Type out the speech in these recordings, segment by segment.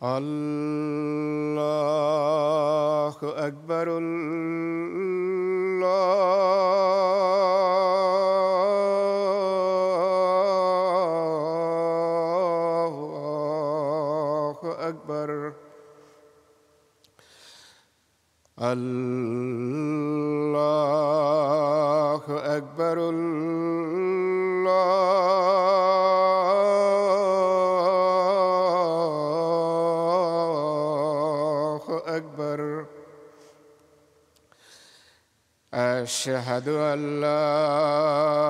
الله أكبر الله أكبر الله أكبر أشهد أن لا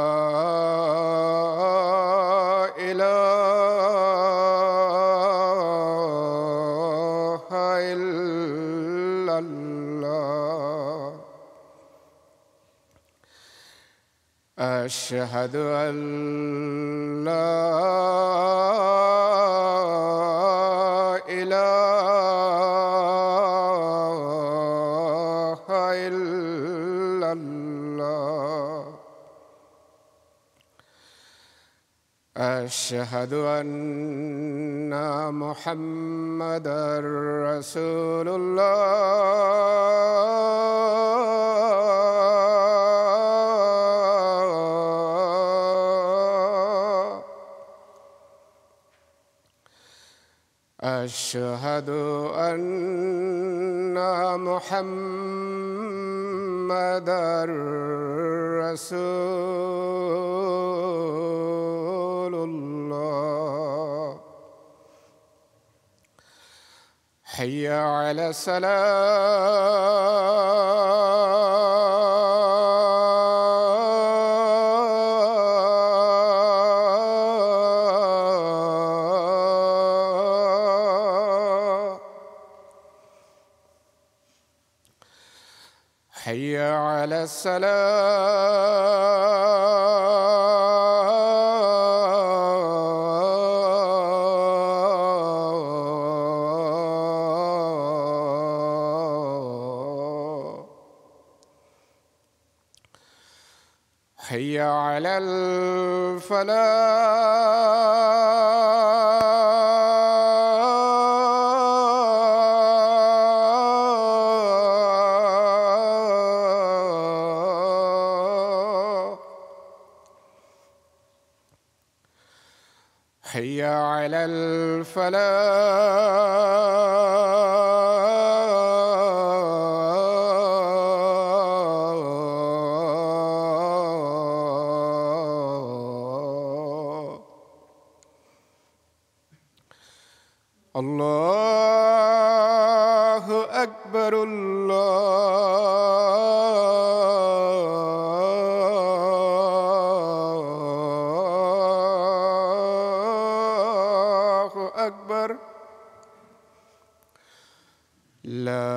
إله إلا الله أشهد أن لا إله إلا الله أشهد أن محمدًا رسول الله أشهد أن محمدًا رسول الله حي على الصلاة حي على الصلاة حي على الفلاح حي على الفلاح الله أكبر الله أكبر لا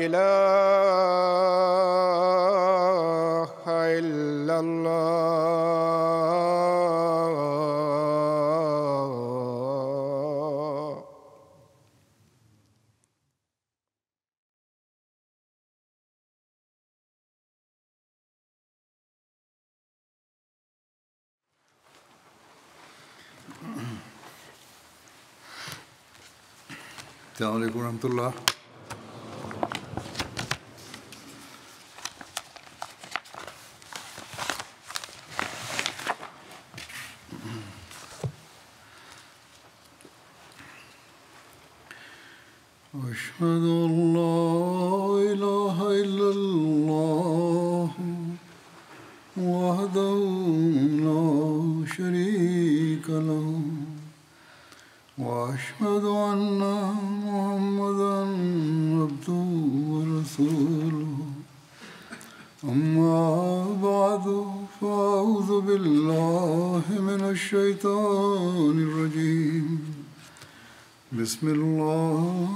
إله إلا الله السلام علیکم ورحمۃ اللہ۔ أشهد أن لا إله إلا الله وحده لا شريك له وأشهد أن محمدًا عبده ورسوله أما بعد فأعوذ بالله من الشيطان الرجيم بسم الله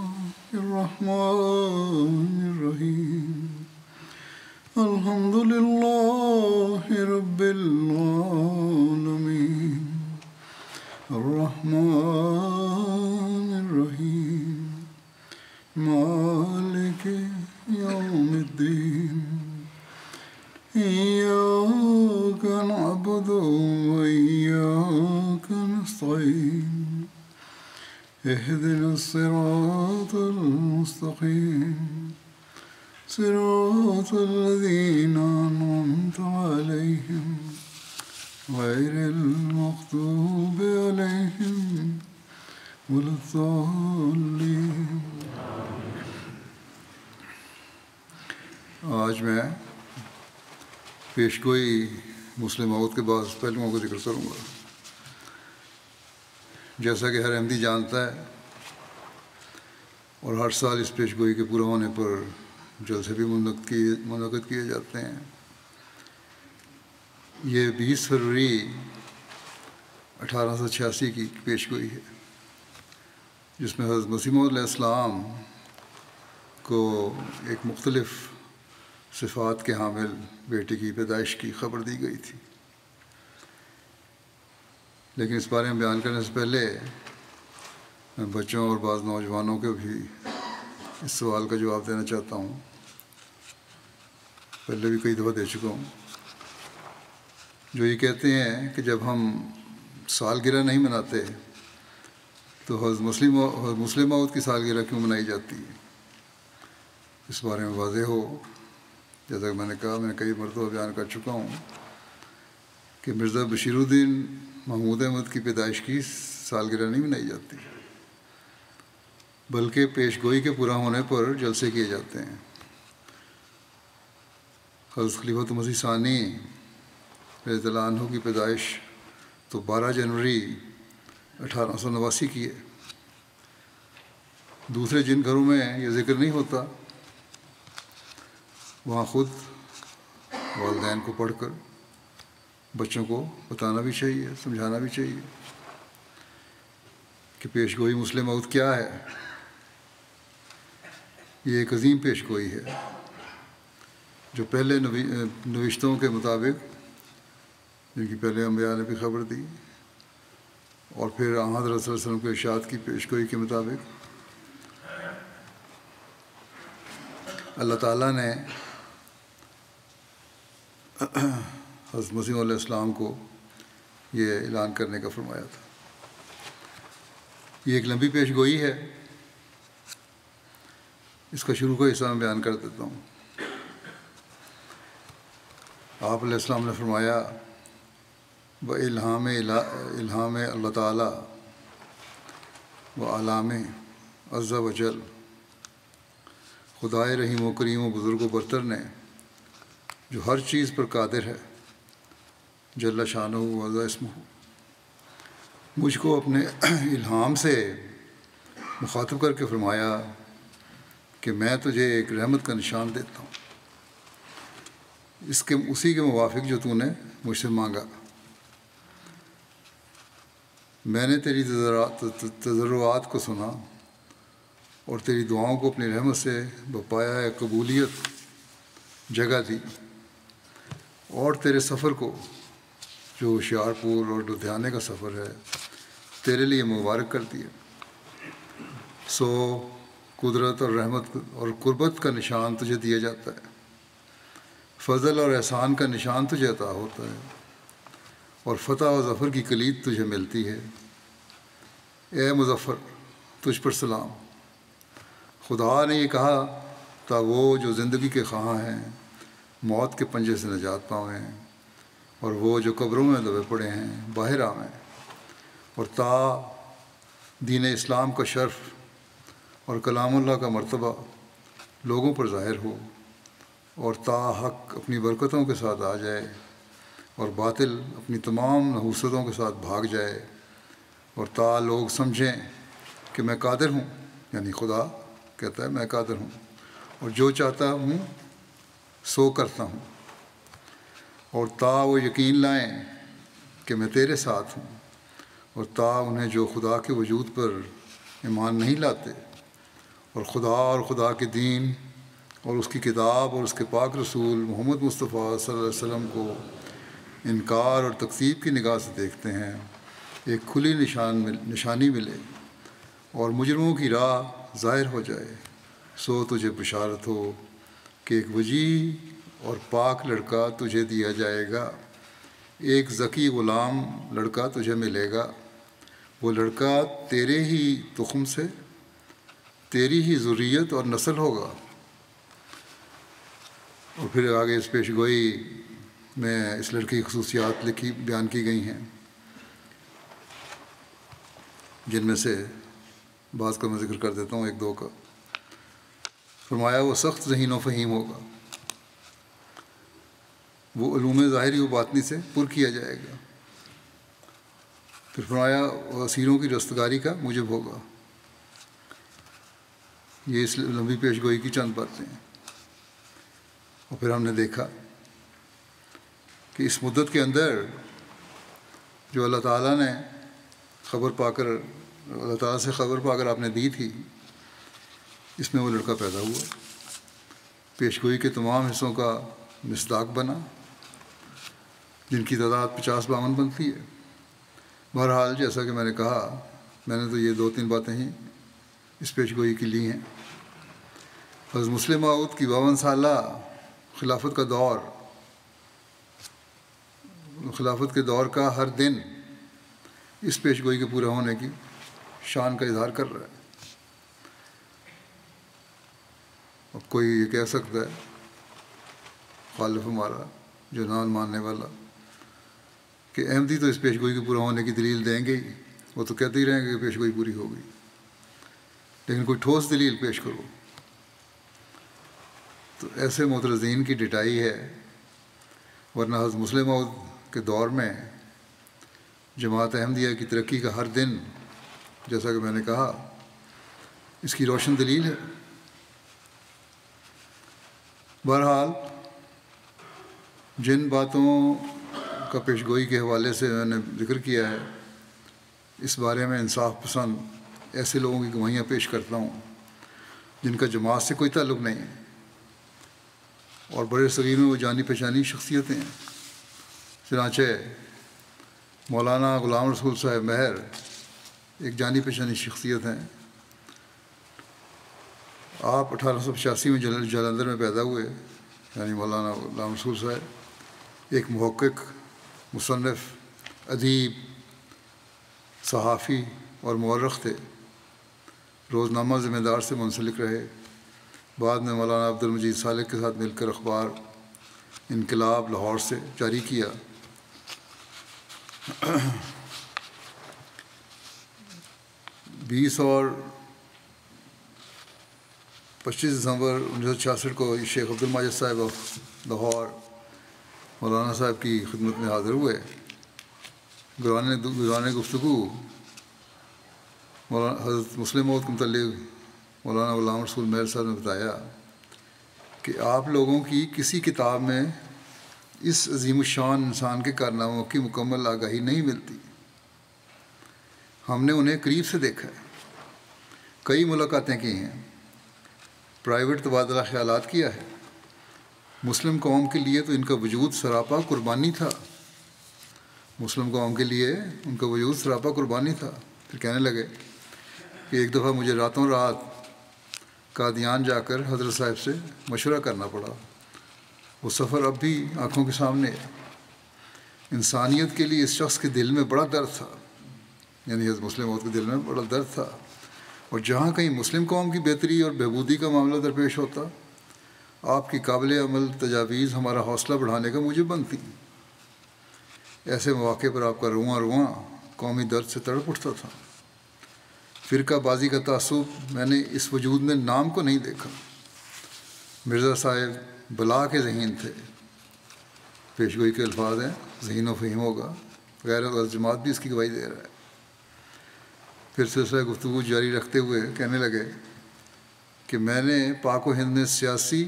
الرحمن الرحيم الحمد لله رب العالمين الرحمن الرحيم مالك يوم الدين إياك نعبد وإياك نستعين اهدنا الصراط المستقيم صراط الذين أنعمت عليهم غير المغضوب عليهم ولا الضالين. آج میں پیشگوئی مسلم موت کے بعض پہلوؤں کو ذکر کروں گا. جیسا کہ ہر احمدی جانتا ہے اور ہر سال اس پیشگوئی کے پورا ہونے پر جلسے بھی منعقد کیے جاتے ہیں. یہ 20 فروری 1886 کی پیشگوئی ہے جس میں حضرت مسیح موعود علیہ السلام کو ایک مختلف صفات کے حامل بیٹے کی پیدائش کی خبر دی گئی تھی. لیکن اس بارے میں بیان کرنے سے پہلے میں بچوں اور بعض نوجوانوں کو بھی اس سوال کا جواب دینا چاہتا ہوں. پہلے بھی کئی دفعہ دے چکا ہوں. جو یہ کہتے ہیں کہ جب ہم سالگرہ نہیں مناتے تو حضرت مسلم موعود کی سالگرہ کیوں منائی جاتی ہے. اس بارے میں واضح ہو، جیسا کہ میں نے کہا، میں نے کئی مرتبہ بیان کر چکا ہوں کہ مرزا بشیر الدین محمود احمد کی پیدائش کی سالگرہ نہیں منائی جاتی، بلکہ پیشگوئی کے پورا ہونے پر جلسے کیے جاتے ہیں. حضرت خلیفۃ مسیح ثانی رضی اللہ عنہ کی پیدائش تو 12 جنوری 1889 کی ہے. دوسرے جن گھروں میں یہ ذکر نہیں ہوتا وہاں خود والدین کو پڑھ کر بچوں کو بتانا بھی چاہیے، سمجھانا بھی چاہیے کہ پیشگوئی مسلم موعود کیا ہے. یہ ایک عظیم پیشگوئی ہے جو پہلے نوشتوں کے مطابق، جن کی پہلے انبیاء نے بھی خبر دی، اور پھر حضرت صلی اللہ علیہ وسلم کے ارشاد کی پیشگوئی کے مطابق اللہ تعالیٰ نے حضرت مسیح علیہ السلام کو یہ اعلان کرنے کا فرمایا تھا. یہ ایک لمبی پیشگوئی ہے. اس کا شروع کا حصہ میں بیان کر دیتا ہوں. آپ علیہ السلام نے فرمایا الہام اللہ تعالیٰ و علام عز و جل، خدائے رحیم و کریم و بزرگ و برتر نے جو ہر چیز پر قادر ہے، جل شانہ و عز اسمہ، مجھ کو اپنے الہام سے مخاطب کر کے فرمایا کہ میں تجھے ایک رحمت کا نشان دیتا ہوں، اسی کے موافق جو تو نے مجھ سے مانگا. میں نے تیری تضرعات کو سنا اور تیری دعاؤں کو اپنی رحمت سے بپایا قبولیت جگہ دی، اور تیرے سفر کو، جو ہوشیارپور اور لدھیانے کا سفر ہے، تیرے لیے مبارک کر دیا. سو قدرت اور رحمت اور قربت کا نشان تجھے دیا جاتا ہے، فضل اور احسان کا نشان تجھے عطا ہوتا ہے، اور فتح و ظفر کی کلید تجھے ملتی ہے. اے مظفر، تجھ پر سلام. خدا نے یہ کہا تا وہ جو زندگی کے خواہاں ہیں موت کے پنجے سے نجات پاویں، اور وہ جو قبروں میں دبے پڑے ہیں باہر آویں، اور تا دین اسلام کا شرف اور کلام اللہ کا مرتبہ لوگوں پر ظاہر ہو، اور تا حق اپنی برکتوں کے ساتھ آ جائے اور باطل اپنی تمام نحوستوں کے ساتھ بھاگ جائے، اور تا لوگ سمجھیں کہ میں قادر ہوں، یعنی خدا کہتا ہے میں قادر ہوں اور جو چاہتا ہوں سو کرتا ہوں، اور تا وہ یقین لائیں کہ میں تیرے ساتھ ہوں، اور تا انہیں جو خدا کے وجود پر ایمان نہیں لاتے اور خدا کے دین اور اس کی کتاب اور اس کے پاک رسول محمد مصطفیٰ صلی اللہ علیہ وسلم کو انکار اور تکذیب کی نگاہ سے دیکھتے ہیں، ایک کھلی نشانی ملے اور مجرموں کی راہ ظاہر ہو جائے سو تجھے بشارت ہو کہ ایک وجیح اور پاک لڑکا تجھے دیا جائے گا، ایک ذکی غلام لڑکا تجھے ملے گا، وہ لڑکا تیرے ہی تخم سے، تیری ہی ذریت اور نسل ہوگا۔ اور پھر آگے اس پیش گوئی میں اس لڑکی کی خصوصیات بیان کی گئی ہیں، جن میں سے بعض کا میں ذکر کر دیتا ہوں، ایک دو کا۔ فرمایا وہ سخت ذہین و فہیم ہوگا، وہ علوم ظاہری و باطنی سے پر کیا جائے گا۔ پھر فرمایا وہ اسیروں کی رستگاری کا موجب ہوگا۔ یہ اس لمبی پیش گوئی کی چند باتیں ہیں۔ اور پھر ہم نے دیکھا کہ اس مدت کے اندر جو اللہ تعالیٰ نے خبر پا کر، اللہ تعالیٰ سے خبر پا کر آپ نے دی تھی، اس میں وہ لڑکا پیدا ہوا، پیش گوئی کے تمام حصوں کا مصداق بنا، جن کی تعداد 50-52 بنتی ہے۔ بہرحال جیسا کہ میں نے کہا، میں نے تو یہ 2-3 باتیں ہی اس پیش گوئی کی لی ہیں۔ حضرت مسلم موعود کی 52 سالہ خلافت کے دور کا ہر دن اس پیش گوئی کے پورا ہونے کی شان کا اظہار کر رہا ہے۔ اب کوئی یہ کہہ سکتا ہے، خالف ہمارا جو نہ ماننے والا، کہ احمدی تو اس پیش گوئی کے پورا ہونے کی دلیل دیں گے ہی، وہ تو کہتے ہی رہیں گے کہ پیش گوئی پوری ہو گئی، لیکن کوئی ٹھوس دلیل پیش کرو۔ تو ایسے معترضین کی ڈٹائی ہے، ورنہ حضرت مسلم موعود کے دور میں جماعت احمدیہ کی ترقی کا ہر دن، جیسا کہ میں نے کہا، اس کی روشن دلیل ہے۔ بہرحال جن باتوں کا پیش گوئی کے حوالے سے میں نے ذکر کیا ہے، اس بارے میں انصاف پسند ایسے لوگوں کی گواہیاں پیش کرتا ہوں جن کا جماعت سے کوئی تعلق نہیں ہے، اور بڑے صغیر میں وہ جانی پہچانی شخصیتیں ہیں۔ چنانچہ مولانا غلام رسول صاحب مہر ایک جانی پہچانی شخصیت ہیں۔ آپ 1885 میں جلندھر میں پیدا ہوئے، یعنی مولانا غلام رسول صاحب ایک محقق، مصنف، ادیب، صحافی اور مورخ تھے۔ روزنامہ ذمہ دار سے منسلک رہے، بعد میں مولانا عبد المجید صالح کے ساتھ مل کر اخبار انقلاب لاہور سے جاری کیا۔ 20 اور 25 دسمبر 1966 کو شیخ عبد الماجد صاحب لاہور مولانا صاحب کی خدمت میں حاضر ہوئے۔ گزارنے گفتگو حضرت مسلم موعود کے متعلق مولانا غلام رسول مہر صاحب نے بتایا کہ آپ لوگوں کی کسی کتاب میں اس عظیم الشان انسان کے کارناموں کی مکمل آگاہی نہیں ملتی۔ ہم نے انہیں قریب سے دیکھا ہے، کئی ملاقاتیں کی ہیں، پرائیویٹ تبادلہ خیالات کیا ہے۔ مسلم قوم کے لیے تو ان کا وجود سراپا قربانی تھا، مسلم قوم کے لیے ان کا وجود سراپا قربانی تھا۔ پھر کہنے لگے کہ ایک دفعہ مجھے راتوں رات قادیان جا کر حضرت صاحب سے مشورہ کرنا پڑا۔ وہ سفر اب بھی آنکھوں کے سامنے ہے۔ انسانیت کے لیے اس شخص کے دل میں بڑا درد تھا، یعنی حضرت مسلم موعود کے دل میں بڑا درد تھا، اور جہاں کہیں مسلم قوم کی بہتری اور بہبودی کا معاملہ درپیش ہوتا، آپ کی قابل عمل تجاویز ہمارا حوصلہ بڑھانے کا موجب بنتی۔ ایسے مواقع پر آپ کا رواں رواں قومی درد سے تڑپ اٹھتا تھا۔ فرقہ بازی کا تعصب میں نے اس وجود میں نام کو نہیں دیکھا۔ مرزا صاحب بلا کے ذہین تھے، پیش گوئی کے الفاظ ہیں، ذہین و فہیم ہوگا، غیر جماعت بھی اس کی گواہی دے رہا ہے۔ پھر سلسلہ گفتگو جاری رکھتے ہوئے کہنے لگے کہ میں نے پاک و ہند میں سیاسی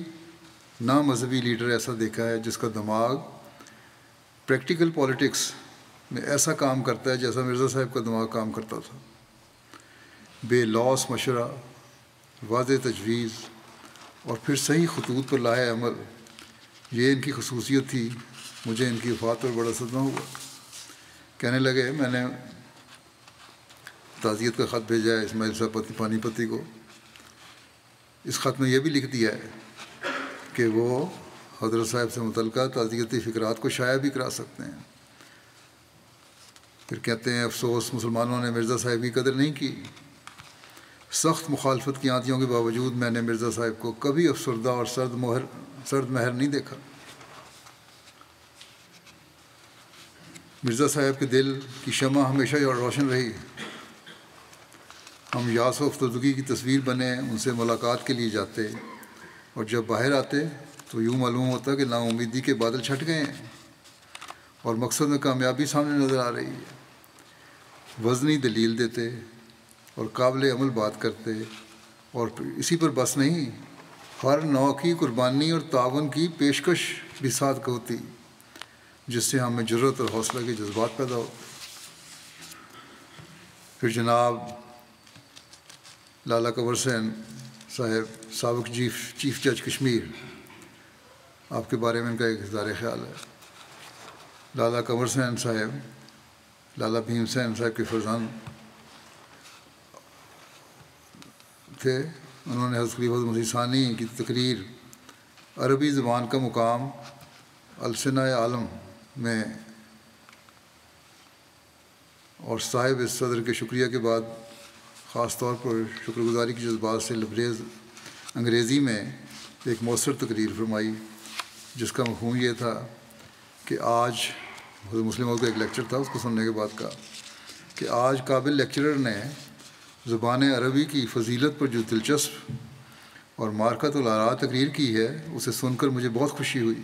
نا مذہبی لیڈر ایسا دیکھا ہے جس کا دماغ پریکٹیکل پالیٹکس میں ایسا کام کرتا ہے جیسا مرزا صاحب کا دماغ کام کرتا تھا۔ بے لوث مشورہ، واضح تجویز اور پھر صحیح خطوط پر لاحِ عمل، یہ ان کی خصوصیت تھی۔ مجھے ان کی وفات پر بڑا صدمہ ہوا۔ کہنے لگے میں نے تعزیت کا خط بھیجا ہے اسماعیل صاحب پانی پتی کو، اس خط میں یہ بھی لکھ دیا ہے کہ وہ حضرت صاحب سے متعلقہ تعزیتی فکرات کو شائع بھی کرا سکتے ہیں۔ پھر کہتے ہیں افسوس مسلمانوں نے مرزا صاحب کی قدر نہیں کی۔ سخت مخالفت کی آنتیوں کے باوجود میں نے مرزا صاحب کو کبھی افسردہ اور سرد مہر نہیں دیکھا۔ مرزا صاحب کے دل کی شمع ہمیشہ روشن رہی۔ ہم یاس و افسردگی کی تصویر بنے ان سے ملاقات کے لیے جاتے، اور جب باہر آتے تو یوں معلوم ہوتا کہ نا امیدی کے بادل چھٹ گئے ہیں اور مقصد میں کامیابی سامنے نظر آ رہی ہے۔ وزنی دلیل دیتے اور قابل عمل بات کرتے، اور اسی پر بس نہیں، ہر نوع کی قربانی اور تعاون کی پیشکش بھی ساتھ ہوتی، جس سے ہمیں جرأت اور حوصلہ کے جذبات پیدا ہوتے۔ پھر جناب لالا کنور سین صاحب سابق چیف جج کشمیر، آپ کے بارے میں ان کا ایک اظہار خیال ہے۔ لالا کنور سین صاحب لالا بھیم سین صاحب کے فرزند تھے۔ انہوں نے حضرت خلیفہ مسیح ثانی کی تقریر عربی زبان کا مقام السنہ عالم میں اور صاحب اس صدر کے شکریہ کے بعد خاص طور پر شکر گزاری کے جذبات سے لبریز انگریزی میں ایک مؤثر تقریر فرمائی، جس کا مفہوم یہ تھا کہ آج حضرت مسلم موعود کا ایک لیکچر تھا، اس کو سننے کے بعد کہا کہ آج قابل لیکچرر نے زبان عربی کی فضیلت پر جو دلچسپ اور معرکۃ الآراء تقریر کی ہے، اسے سن کر مجھے بہت خوشی ہوئی،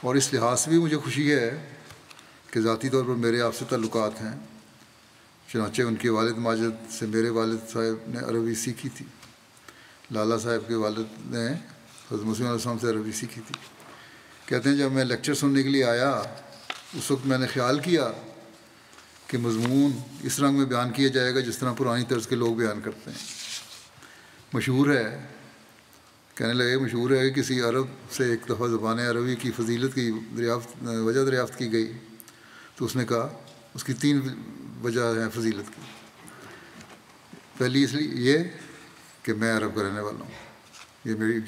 اور اس لحاظ سے بھی مجھے خوشی ہے کہ ذاتی طور پر میرے آپ سے تعلقات ہیں۔ چنانچہ ان کے والد ماجد سے میرے والد صاحب نے عربی سیکھی تھی، لالا صاحب کے والد نے حضرت مسلم علیہ السلام سے عربی سیکھی تھی۔ کہتے ہیں جب میں لیکچر سننے کے لیے آیا، اس وقت میں نے خیال کیا کہ مضمون اس رنگ میں بیان کیا جائے گا جس طرح پرانی طرز کے لوگ بیان کرتے ہیں۔ مشہور ہے، کہنے لگے مشہور ہے کہ کسی عرب سے ایک دفعہ زبان عربی کی فضیلت کی وجہ دریافت کی گئی، تو اس نے کہا اس کی 3 وجہ ہیں فضیلت کی۔ پہلی اس لیے یہ کہ میں عرب کا رہنے والا ہوں،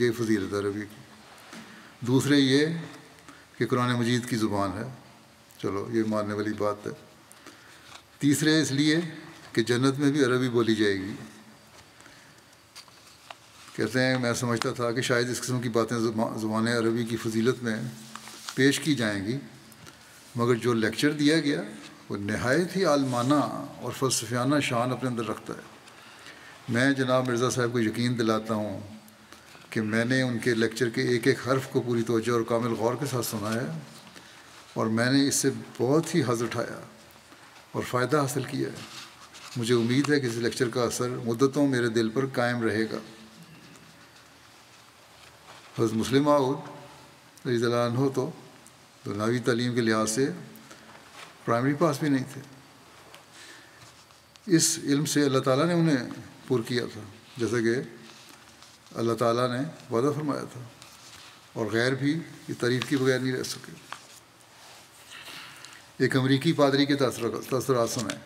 یہ فضیلت ہے عربی کی۔ دوسرے یہ کہ قرآن مجید کی زبان ہے، چلو یہ ماننے والی بات ہے۔ تیسرے اس لیے کہ جنت میں بھی عربی بولی جائے گی۔ کہتے ہیں میں سمجھتا تھا کہ شاید اس قسم کی باتیں زبان عربی کی فضیلت میں پیش کی جائیں گی، مگر جو لیکچر دیا گیا وہ نہایت ہی عالمانہ اور فلسفیانہ شان اپنے اندر رکھتا ہے۔ میں جناب مرزا صاحب کو یقین دلاتا ہوں کہ میں نے ان کے لیکچر کے ایک ایک حرف کو پوری توجہ اور کامل غور کے ساتھ سنا ہے، اور میں نے اس سے بہت ہی حظ اٹھایا اور فائدہ حاصل کیا ہے۔ مجھے امید ہے کہ اس لیکچر کا اثر مدتوں میرے دل پر قائم رہے گا۔ حضرت مسلم موعود رضی اللہ عنہ تو دنیاوی تعلیم کے لحاظ سے پرائمری پاس بھی نہیں تھے۔ اس علم سے اللہ تعالیٰ نے انہیں پر کیا تھا، جیسا کہ اللہ تعالیٰ نے وعدہ فرمایا تھا، اور غیر بھی یہ تعریف کی بغیر نہیں رہ سکے۔ ایک امریکی پادری کے تاثرات سنائیں۔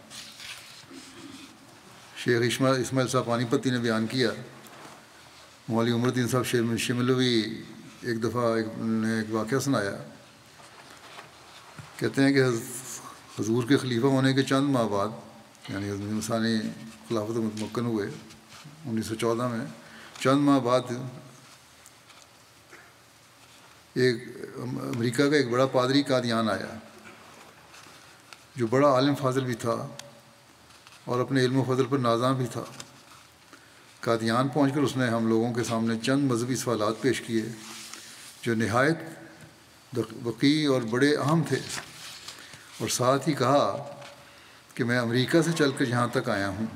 شیخ اسماعیل صاحب پانی پتی نے بیان کیا، مولوی عمر الدین صاحب شملوی ایک دفعہ نے ایک واقعہ سنایا۔ کہتے ہیں کہ حضور کے خلیفہ ہونے کے چند ماہ بعد، یعنی حضرت ثانی خلافت متمکن ہوئے 1914 میں، چند ماہ بعد ایک امریکہ کا ایک بڑا پادری قادیان آیا، جو بڑا عالم فاضل بھی تھا اور اپنے علم و فضل پر نازاں بھی تھا۔ قادیان پہنچ کر اس نے ہم لوگوں کے سامنے چند مذہبی سوالات پیش کیے جو نہایت وقیع اور بڑے اہم تھے، اور ساتھ ہی کہا کہ میں امریکہ سے چل کر یہاں تک آیا ہوں،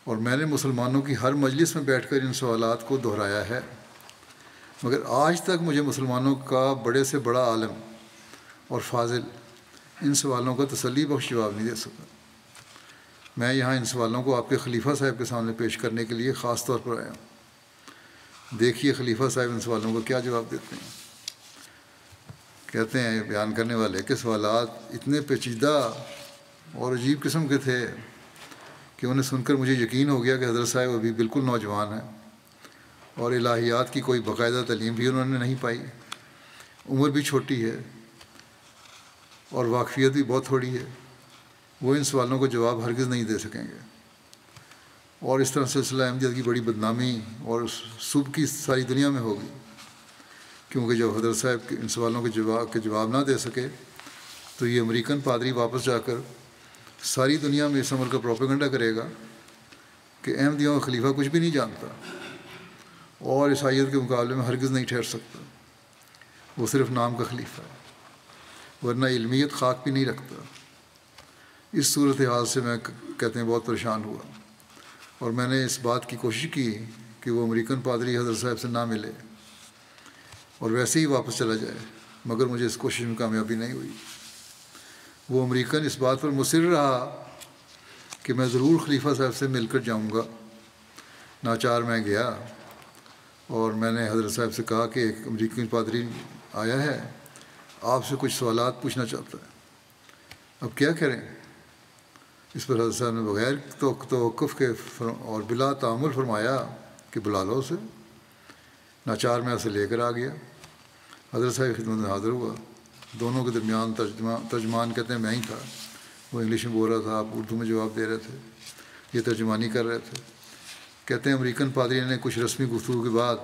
اور میں نے مسلمانوں کی ہر مجلس میں بیٹھ کر ان سوالات کو دہرایا ہے، مگر آج تک مجھے مسلمانوں کا بڑے سے بڑا عالم اور فاضل ان سوالوں کا تسلی بخش جواب نہیں دے سکا۔ میں یہاں ان سوالوں کو آپ کے خلیفہ صاحب کے سامنے پیش کرنے کے لیے خاص طور پر آیا ہوں۔ دیکھیے خلیفہ صاحب ان سوالوں کا کیا جواب دیتے ہیں۔ کہتے ہیں بیان کرنے والے کہ سوالات اتنے پیچیدہ اور عجیب قسم کے تھے کہ انہیں سن کر مجھے یقین ہو گیا کہ حضرت صاحب ابھی بالکل نوجوان ہیں اور الہیات کی کوئی باقاعدہ تعلیم بھی انہوں نے نہیں پائی، عمر بھی چھوٹی ہے اور واقفیت بھی بہت تھوڑی ہے، وہ ان سوالوں کو جواب ہرگز نہیں دے سکیں گے۔ اور اس طرح سلسلہ احمدیت کی بڑی بدنامی اور صبح کی ساری دنیا میں ہوگی، کیونکہ جب حضرت صاحب ان سوالوں کے جواب نہ دے سکے تو یہ امریکن پادری واپس جا کر ساری دنیا میں اس عمل کا پروپیگنڈا کرے گا کہ احمدیوں کا خلیفہ کچھ بھی نہیں جانتا اور عیسائیت کے مقابلے میں ہرگز نہیں ٹھہر سکتا، وہ صرف نام کا خلیفہ ہے، ورنہ علمیت خاک بھی نہیں رکھتا۔ اس صورتحال سے میں کہتے ہیں بہت پریشان ہوا، اور میں نے اس بات کی کوشش کی کہ وہ امریکن پادری حضرت صاحب سے نہ ملے اور ویسے ہی واپس چلا جائے، مگر مجھے اس کوشش میں کامیابی نہیں ہوئی۔ وہ امریکن اس بات پر مصر رہا کہ میں ضرور خلیفہ صاحب سے مل کر جاؤں گا۔ ناچار میں گیا اور میں نے حضرت صاحب سے کہا کہ ایک امریکی پادری آیا ہے، آپ سے کچھ سوالات پوچھنا چاہتا ہے، اب کیا کریں؟ اس پر حضرت صاحب نے بغیر توقف کے اور بلا تعامل فرمایا کہ بلا لو اسے۔ ناچار میں اسے لے کر آ گیا، حضرت صاحب کی خدمت میں حاضر ہوا، دونوں کے درمیان ترجمان کہتے ہیں میں ہی تھا، وہ انگلش میں بول رہا تھا، آپ اردو میں جواب دے رہے تھے، یہ ترجمانی کر رہے تھے۔ کہتے ہیں امریکن پادری نے کچھ رسمی گفتگو کے بعد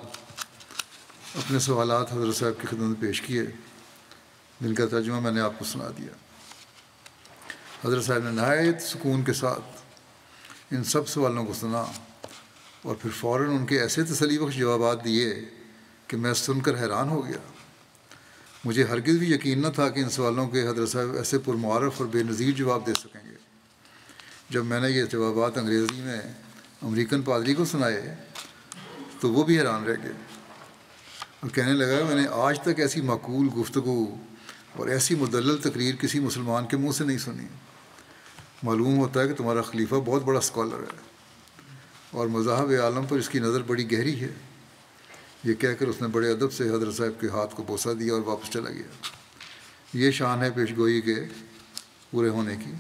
اپنے سوالات حضرت صاحب کی خدمت میں پیش کیے، جن کا ترجمہ میں نے آپ کو سنا دیا۔ حضرت صاحب نے نہایت سکون کے ساتھ ان سب سوالوں کو سنا اور پھر فوراً ان کے ایسے تسلی بخش جوابات دیے کہ میں سن کر حیران ہو گیا۔ مجھے ہرگز بھی یقین نہ تھا کہ ان سوالوں کے حضرت صاحب ایسے پرمعارف اور بے نظیر جواب دے سکیں گے۔ جب میں نے یہ جوابات انگریزی میں امریکن پادری کو سنائے تو وہ بھی حیران رہ گئے اور کہنے لگا میں نے آج تک ایسی معقول گفتگو اور ایسی مدلل تقریر کسی مسلمان کے منہ سے نہیں سنی۔ معلوم ہوتا ہے کہ تمہارا خلیفہ بہت بڑا اسکالر ہے اور مذاہب عالم پر اس کی نظر بڑی گہری ہے۔ یہ کہہ کر اس نے بڑے ادب سے حضرت صاحب کے ہاتھ کو بوسہ دیا اور واپس چلا گیا۔ یہ شان ہے پیش گوئی کے پورے ہونے کی۔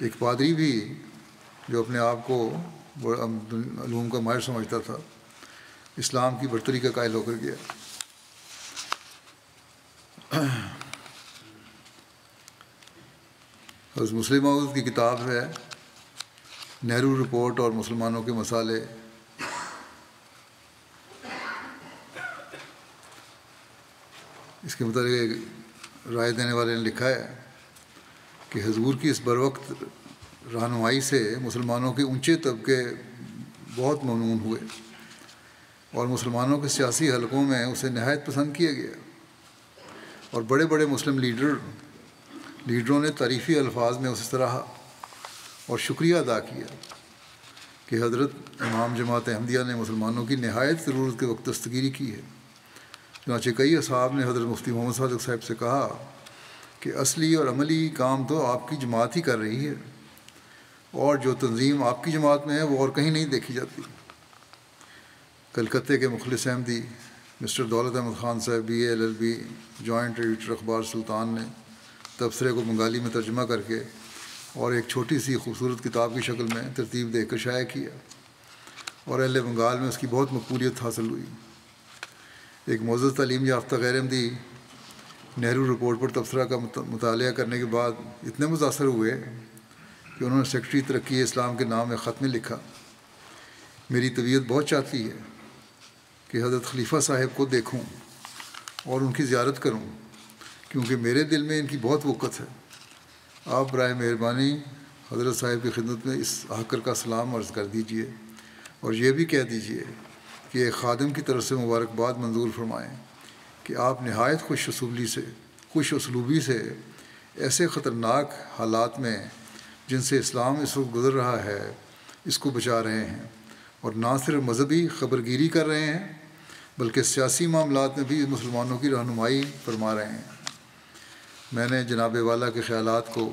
ایک پادری بھی جو اپنے آپ کو علوم کا ماہر سمجھتا تھا، اسلام کی برتری کا قائل ہو کر گیا۔ حضرت مسلم موعود کی کتاب ہے نہرو رپورٹ اور مسلمانوں کے مسالے۔ اس کے متعلق رائے دینے والے نے لکھا ہے کہ حضور کی اس بروقت رہنمائی سے مسلمانوں کے اونچے طبقے بہت ممنون ہوئے اور مسلمانوں کے سیاسی حلقوں میں اسے نہایت پسند کیا گیا، اور بڑے بڑے مسلم لیڈروں نے تعریفی الفاظ میں اسے سراہا اور شکریہ ادا کیا کہ حضرت امام جماعت احمدیہ نے مسلمانوں کی نہایت ضرورت کے وقت دستگیری کی ہے۔ چنانچہ کئی اصحاب نے حضرت مفتی محمد صادق صاحب سے کہا کہ اصلی اور عملی کام تو آپ کی جماعت ہی کر رہی ہے، اور جو تنظیم آپ کی جماعت میں ہے وہ اور کہیں نہیں دیکھی جاتی۔ کلکتے کے مخلص احمدی مسٹر دولت احمد خان صاحب BA LLB جوائنٹ ایڈیٹر اخبار سلطان نے تبصرے کو بنگالی میں ترجمہ کر کے اور ایک چھوٹی سی خوبصورت کتاب کی شکل میں ترتیب دے کر شائع کیا، اور اہل بنگال میں اس کی بہت مقبولیت حاصل ہوئی۔ ایک معزز تعلیم یافتہ غیر احمدی نہرو رپورٹ پر تبصرہ کا مطالعہ کرنے کے بعد اتنے متاثر ہوئے کہ انہوں نے سیکرٹری ترقی اسلام کے نام میں خط میں لکھا، میری طبیعت بہت چاہتی ہے کہ حضرت خلیفہ صاحب کو دیکھوں اور ان کی زیارت کروں، کیونکہ میرے دل میں ان کی بہت وقت ہے۔ آپ برائے مہربانی حضرت صاحب کی خدمت میں اس آکر کا سلام عرض کر دیجئے، اور یہ بھی کہہ دیجئے کہ ایک خادم کی طرف سے مبارکباد منظور فرمائیں کہ آپ نہایت خوش اسلوبی سے ایسے خطرناک حالات میں جن سے اسلام اس وقت گزر رہا ہے اس کو بچا رہے ہیں، اور نہ صرف مذہبی خبرگیری کر رہے ہیں بلکہ سیاسی معاملات میں بھی مسلمانوں کی رہنمائی فرما رہے ہیں۔ میں نے جناب والا کے خیالات کو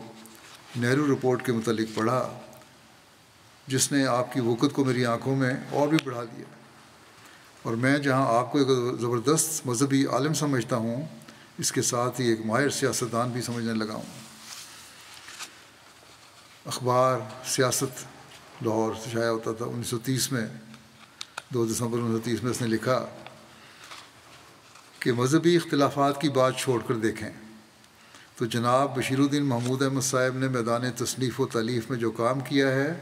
نہرو رپورٹ کے متعلق پڑھا، جس نے آپ کی وقت کو میری آنکھوں میں اور بھی بڑھا دیا، اور میں جہاں آپ کو ایک زبردست مذہبی عالم سمجھتا ہوں، اس کے ساتھ ہی ایک ماہر سیاستدان بھی سمجھنے لگا ہوں۔ اخبار سیاست لاہور سے شائع ہوتا تھا 1930 میں، 2 دسمبر 1930 میں اس نے لکھا کہ مذہبی اختلافات کی بات چھوڑ کر دیکھیں تو جناب بشیر الدین محمود احمد صاحب نے میدان تصنیف و تالیف میں جو کام کیا ہے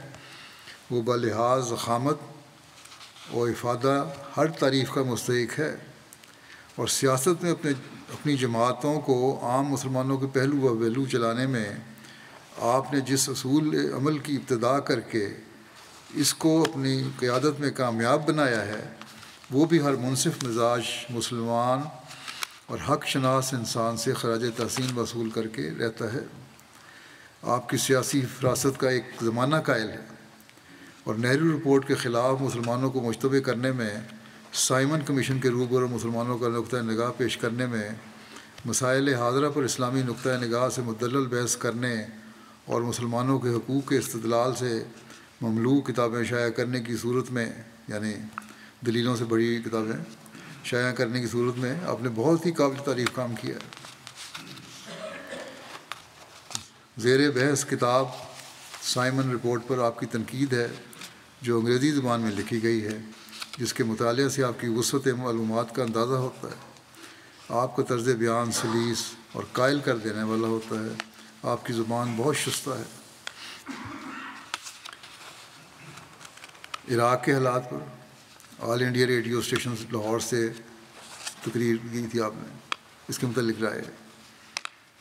وہ بلحاظ ضخامت و افادہ ہر تعریف کا مستحق ہے، اور سیاست میں اپنی جماعتوں کو عام مسلمانوں کے پہلو و ویلو چلانے میں آپ نے جس اصول عمل کی ابتدا کر کے اس کو اپنی قیادت میں کامیاب بنایا ہے وہ بھی ہر منصف مزاج مسلمان اور حق شناس انسان سے خراج تحسین وصول کر کے رہتا ہے۔ آپ کی سیاسی فراست کا ایک زمانہ قائل ہے، اور نہرو رپورٹ کے خلاف مسلمانوں کو مشتبہ کرنے میں، سائمن کمیشن کے روبرو مسلمانوں کا نقطۂ نگاہ پیش کرنے میں، مسائل حاضرہ پر اسلامی نقطۂ نگاہ سے مدلل بحث کرنے اور مسلمانوں کے حقوق کے استدلال سے مملوء کتابیں شائع کرنے کی صورت میں، یعنی دلیلوں سے بڑی کتابیں شائع کرنے کی صورت میں آپ نے بہت ہی قابل تعریف کام کیا ہے۔ زیر بحث کتاب سائمن رپورٹ پر آپ کی تنقید ہے جو انگریزی زبان میں لکھی گئی ہے، جس کے مطالعے سے آپ کی وسعت معلومات کا اندازہ ہوتا ہے۔ آپ کا طرز بیان سلیس اور قائل کر دینے والا ہوتا ہے، آپ کی زبان بہت شستہ ہے۔ عراق کے حالات پر آل انڈیا ریڈیو اسٹیشن لاہور سے تقریر کی تھی آپ نے، اس کے متعلق رائے ہے۔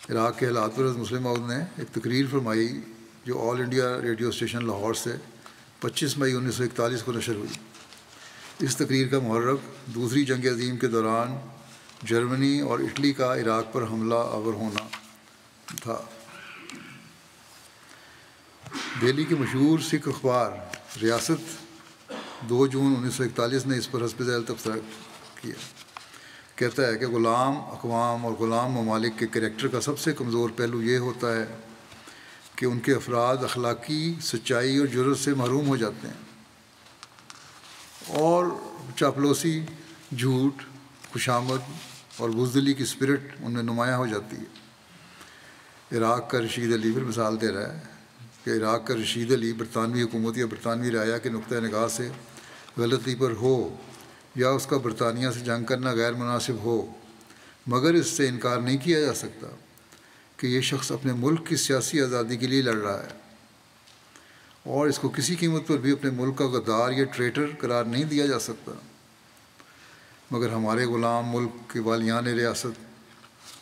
عراق کے حالات پر حضرت مسلم موعود نے ایک تقریر فرمائی جو آل انڈیا ریڈیو اسٹیشن لاہور سے 25 مئی 1941 کو نشر ہوئی۔ اس تقریر کا محرک دوسری جنگ عظیم کے دوران جرمنی اور اٹلی کا عراق پر حملہ آور ہونا تھا۔ دہلی کے مشہور سکھ اخبار ریاست 2 جون 1941 نے اس پر حسب ذیل تبصرہ کیا۔ کہتا ہے کہ غلام اقوام اور غلام ممالک کے کریکٹر کا سب سے کمزور پہلو یہ ہوتا ہے کہ ان کے افراد اخلاقی سچائی اور جرأت سے محروم ہو جاتے ہیں، اور چاپلوسی، جھوٹ، خوشامد اور بزدلی کی اسپرٹ ان میں نمایاں ہو جاتی ہے۔ عراق کا رشید علی پر مثال دے رہا ہے کہ عراق کا رشید علی برطانوی حکومت یا برطانوی رعایا کے نقطۂ نگاہ سے غلطی پر ہو یا اس کا برطانیہ سے جنگ کرنا غیر مناسب ہو، مگر اس سے انکار نہیں کیا جا سکتا کہ یہ شخص اپنے ملک کی سیاسی آزادی کے لیے لڑ رہا ہے، اور اس کو کسی قیمت پر بھی اپنے ملک کا غدار یا ٹریٹر قرار نہیں دیا جا سکتا۔ مگر ہمارے غلام ملک کے والیان ریاست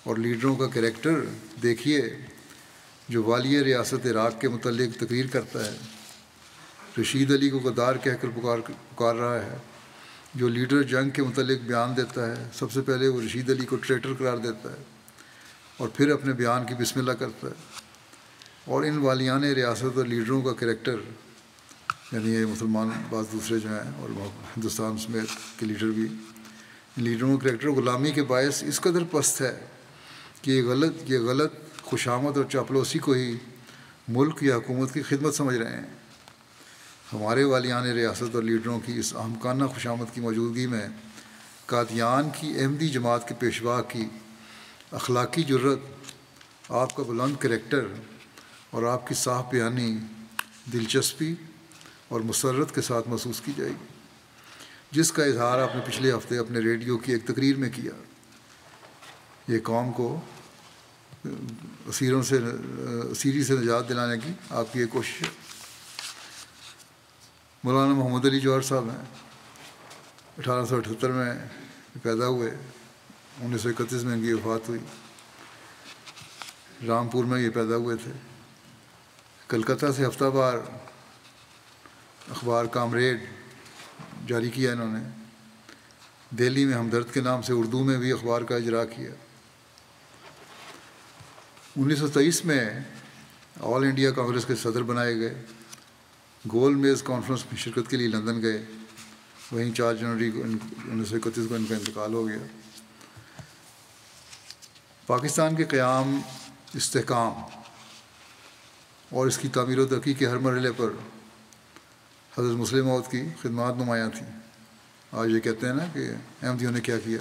اور لیڈروں کا کریکٹر دیکھیے، جو والی ریاست عراق کے متعلق تقریر کرتا ہے، رشید علی کو غدار کہہ کر پکار رہا ہے۔ جو لیڈر جنگ کے متعلق بیان دیتا ہے، سب سے پہلے وہ رشید علی کو ٹریٹر قرار دیتا ہے اور پھر اپنے بیان کی بسم اللہ کرتا ہے۔ اور ان والیان ریاست اور لیڈروں کا کریکٹر، یعنی یہ مسلمان بعض دوسرے جو ہیں اور ہندوستان سمیت کے لیڈر بھی، لیڈروں کا کریکٹر غلامی کے باعث اس قدر پست ہے کہ یہ غلط خوشامد اور چاپلوسی کو ہی ملک یا حکومت کی خدمت سمجھ رہے ہیں۔ ہمارے والیان ریاست اور لیڈروں کی اس احمقانہ خوشامد کی موجودگی میں قادیان کی احمدی جماعت کے پیشوا کی اخلاقی جرأت، آپ کا بلند کریکٹر اور آپ کی صاف بیانی دلچسپی اور مسرت کے ساتھ محسوس کی جائے گی، جس کا اظہار آپ نے پچھلے ہفتے اپنے ریڈیو کی ایک تقریر میں کیا۔ یہ قوم کو اسیری سے نجات دلانے کی آپ کی ایک کوشش ہے۔ مولانا محمد علی جوہر صاحب ہیں، 1878 میں پیدا ہوئے، 1931 میں ان کی وفات ہوئی۔ رامپور میں یہ پیدا ہوئے تھے۔ کلکتہ سے ہفتہ وار اخبار کامریڈ جاری کیا انہوں نے۔ دہلی میں ہمدرد کے نام سے اردو میں بھی اخبار کا اجرا کیا۔ 1923 میں آل انڈیا کانگریس کے صدر بنائے گئے۔ گول میز کانفرنس میں شرکت کے لیے لندن گئے، وہیں 4 جنوری 1931 کو ان کا انتقال ہو گیا۔ پاکستان کے قیام، استحکام اور اس کی تعمیر و ترقی کے ہر مرحلے پر حضرت مسلم موعود کی خدمات نمایاں تھیں۔ آج یہ کہتے ہیں نا کہ احمدیوں نے کیا کیا،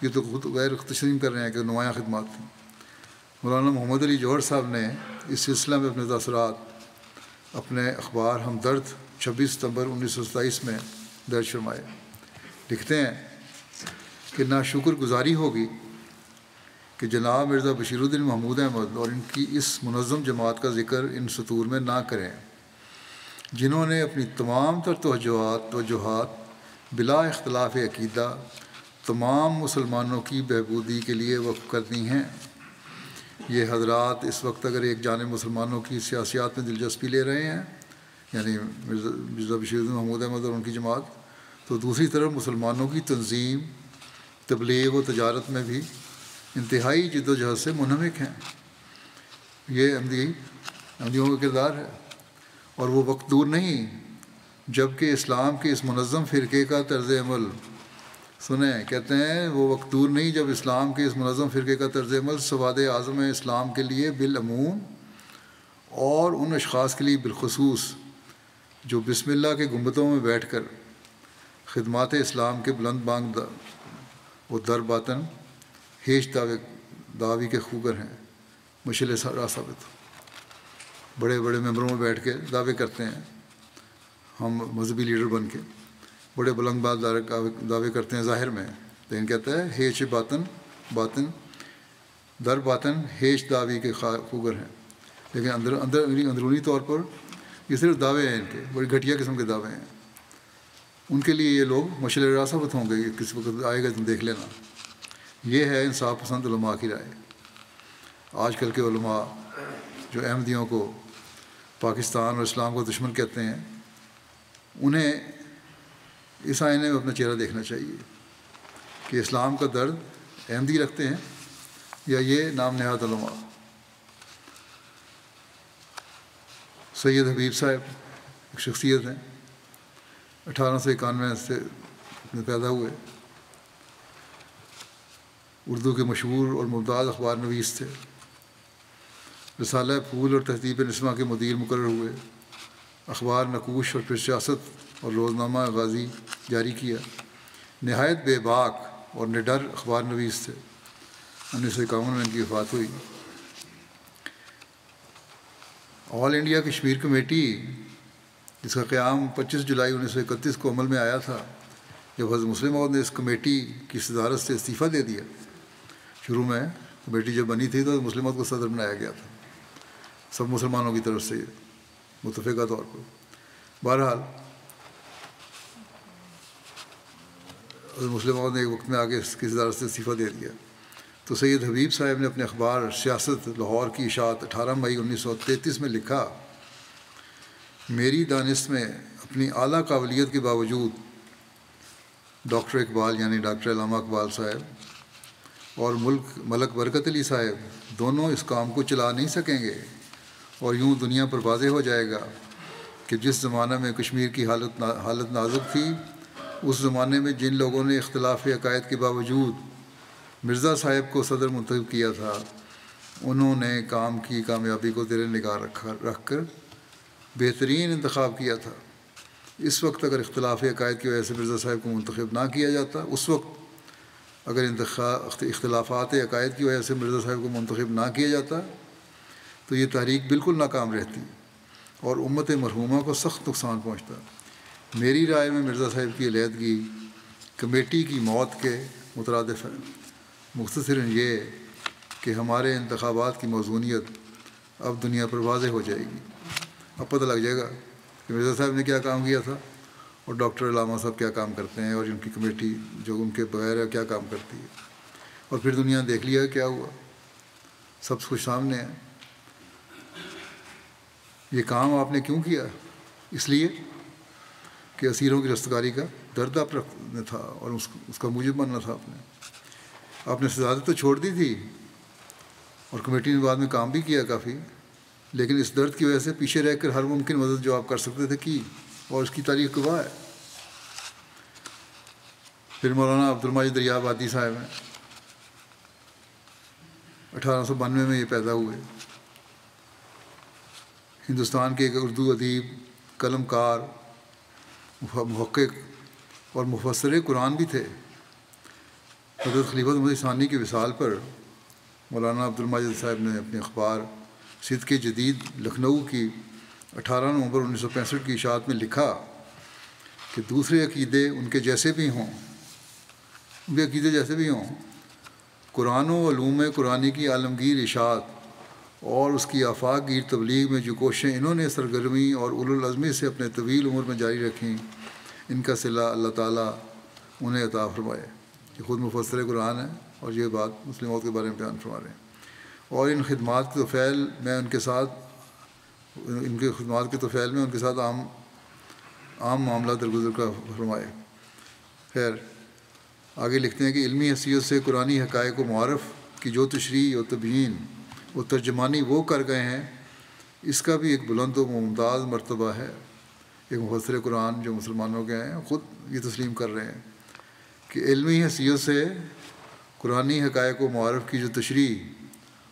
یہ تو خود غیر تسلیم کر رہے ہیں کہ نمایاں خدمات تھیں۔ مولانا محمد علی جوہر صاحب نے اس سلسلہ میں اپنے تاثرات اپنے اخبار ہمدرد 26 ستمبر 1927 میں درج فرمائے۔ لکھتے ہیں کہ نا شکر گزاری ہوگی کہ جناب مرزا بشیر الدین محمود احمد اور ان کی اس منظم جماعت کا ذکر ان سطور میں نہ کریں، جنہوں نے اپنی تمام تر توجہات بلا اختلاف عقیدہ تمام مسلمانوں کی بہبودی کے لیے وقف کر دی ہیں۔ یہ حضرات اس وقت اگر ایک جانب مسلمانوں کی سیاسیات میں دلچسپی لے رہے ہیں، یعنی مرزا بشیر الدین محمود احمد اور ان کی جماعت، تو دوسری طرف مسلمانوں کی تنظیم، تبلیغ و تجارت میں بھی انتہائی جد و جہد سے منہمک ہیں۔ یہ احمدیوں کا کردار ہے، اور وہ وقت دور نہیں جب کہ اسلام کے اس منظم فرقے کا طرز عمل، سنیں کہتے ہیں وہ وقت دور نہیں جب اسلام کے اس منظم فرقے کا طرز عمل سواد اعظم اسلام کے لیے بالعموم اور ان اشخاص کے لیے بالخصوص جو بسم اللہ کے گنبدوں میں بیٹھ کر خدمات اسلام کے بلند بانگ و در باطن ہیچ دعوی کے خوگر ہیں، مشعل راہ ثابت، بڑے بڑے ممبروں میں بیٹھ کے دعوے کرتے ہیں ہم مذہبی لیڈر بن کے، بڑے بلند بات دعوے کرتے ہیں ظاہر میں، لیکن کہتا ہے ہیچ باطن در باطن ہیچ دعوی کے خوگر ہیں، لیکن اندرونی طور پر یہ صرف دعوے ہیں، ان کے بڑی گھٹیا قسم کے دعوے ہیں۔ ان کے لیے یہ لوگ مشعل راہ ثابت ہوں گے، کس وقت آئے گا تم دیکھ لینا۔ یہ ہے انصاف پسند علماء کی رائے۔ آج کل کے علماء جو احمدیوں کو پاکستان اور اسلام کو دشمن کہتے ہیں، انہیں اس آئینے میں اپنا چہرہ دیکھنا چاہیے کہ اسلام کا درد احمدی رکھتے ہیں یا یہ نام نہاد علماء۔ سید حبیب صاحب ایک شخصیت ہیں، 1891 سے پیدا ہوئے، اردو کے مشہور اور ممتاز اخبار نویس تھے، رسالہ پھول اور تہذیب نسواں کے مدیر مقرر ہوئے، اخبار نقوش اور پھر سیاست اور روزنامہ غازی جاری کیا، نہایت بے باک اور نڈر اخبار نویس تھے۔ 1951 میں ان کی وفات ہوئی۔ آل انڈیا کشمیر کمیٹی جس کا قیام 25 جولائی 1931 کو عمل میں آیا تھا، جب حضرت مسلم موعود نے اس کمیٹی کی صدارت سے استعفیٰ دے دیا۔ شروع میں کمیٹی جب بنی تھی تو مسلم موعود کو صدر بنایا گیا تھا، سب مسلمانوں کی طرف سے متفقہ طور پر۔ بہرحال حضرت مسلم موعود نے ایک وقت میں آگے اس کی صدارت سے استعفیٰ دے دیا، تو سید حبیب صاحب نے اپنے اخبار سیاست لاہور کی اشاعت 18 مئی 1933 میں لکھا، میری دانست میں اپنی اعلیٰ قابلیت کے باوجود ڈاکٹر اقبال یعنی ڈاکٹر علامہ اقبال صاحب اور ملک برکت علی صاحب دونوں اس کام کو چلا نہیں سکیں گے، اور یوں دنیا پر واضح ہو جائے گا کہ جس زمانہ میں کشمیر کی حالت نازک تھی، اس زمانے میں جن لوگوں نے اختلاف عقائد کے باوجود مرزا صاحب کو صدر منتخب کیا تھا، انہوں نے کام کی کامیابی کو زیر نگاہ رکھ کر بہترین انتخاب کیا تھا۔ اس وقت اگر اختلاف عقائد کی وجہ سے مرزا صاحب کو منتخب نہ کیا جاتا، اس وقت اگر اختلافات عقائد کی وجہ سے مرزا صاحب کو منتخب نہ کیا جاتا تو یہ تحریک بالکل ناکام رہتی اور امت مرحومہ کو سخت نقصان پہنچتا۔ میری رائے میں مرزا صاحب کی علیحدگی کمیٹی کی موت کے مترادف ہے۔ مختصراً یہ کہ ہمارے انتخابات کی موزونیت اب دنیا پر واضح ہو جائے گی، اب پتہ لگ جائے گا کہ مرزا صاحب نے کیا کام کیا تھا اور ڈاکٹر علامہ صاحب کیا کام کرتے ہیں، اور ان کی کمیٹی جو ان کے بغیر ہے کیا کام کرتی ہے، اور پھر دنیا نے دیکھ لیا کیا ہوا، سب کچھ سامنے ہے۔ یہ کام آپ نے کیوں کیا؟ اس لیے کہ اسیروں کی رستگاری کا درد آپ رکھنا تھا اور اس کا موجب بننا تھا۔ آپ نے سزا تو چھوڑ دی تھی اور کمیٹی نے بعد میں کام بھی کیا کافی، لیکن اس درد کی وجہ سے پیچھے رہ کر ہر ممکن مدد جو آپ کر سکتے تھے کی، اور اس کی تاریخ گواہ ہے۔ پھر مولانا عبد المجید دریا آبادی صاحب ہیں، 1892 میں یہ پیدا ہوئے، ہندوستان کے ایک اردو ادیب، قلم کار، محقق اور مفسر قرآن بھی تھے۔ حضرت خلیفۃ مسیح ثانی کی وصال پر مولانا عبد المجید صاحب نے اپنے اخبار صدق جدید لکھنؤ کی 18 نومبر 1965 کی اشاعت میں لکھا کہ دوسرے عقیدے ان کے جیسے بھی ہوں، ان کے عقیدے جیسے بھی ہوں، قرآن و علوم قرآنی کی عالمگیر اشاعت اور اس کی آفاق گیر تبلیغ میں جو کوششیں انہوں نے سرگرمی اور اولوالعزمی سے اپنے طویل عمر میں جاری رکھیں، ان کا صلہ اللہ تعالیٰ انہیں عطا فرمائے۔ یہ خود مفسر قرآن ہے اور یہ بات مسلم موت کے بارے میں بیان فرما رہے ہیں۔ اور ان خدمات کے توفیل میں ان کے ساتھ عام معاملہ درگزر کا فرمائے۔ خیر، آگے لکھتے ہیں کہ علمی حیثیت سے قرآنی حقائق و معارف کی جو تشریح و تبیین و ترجمانی وہ کر گئے ہیں، اس کا بھی ایک بلند و ممتاز مرتبہ ہے۔ ایک مفسر قرآن جو مسلمانوں کے ہیں خود یہ تسلیم کر رہے ہیں کہ علمی حیثیت سے قرآنی حقائق و معارف کی جو تشریح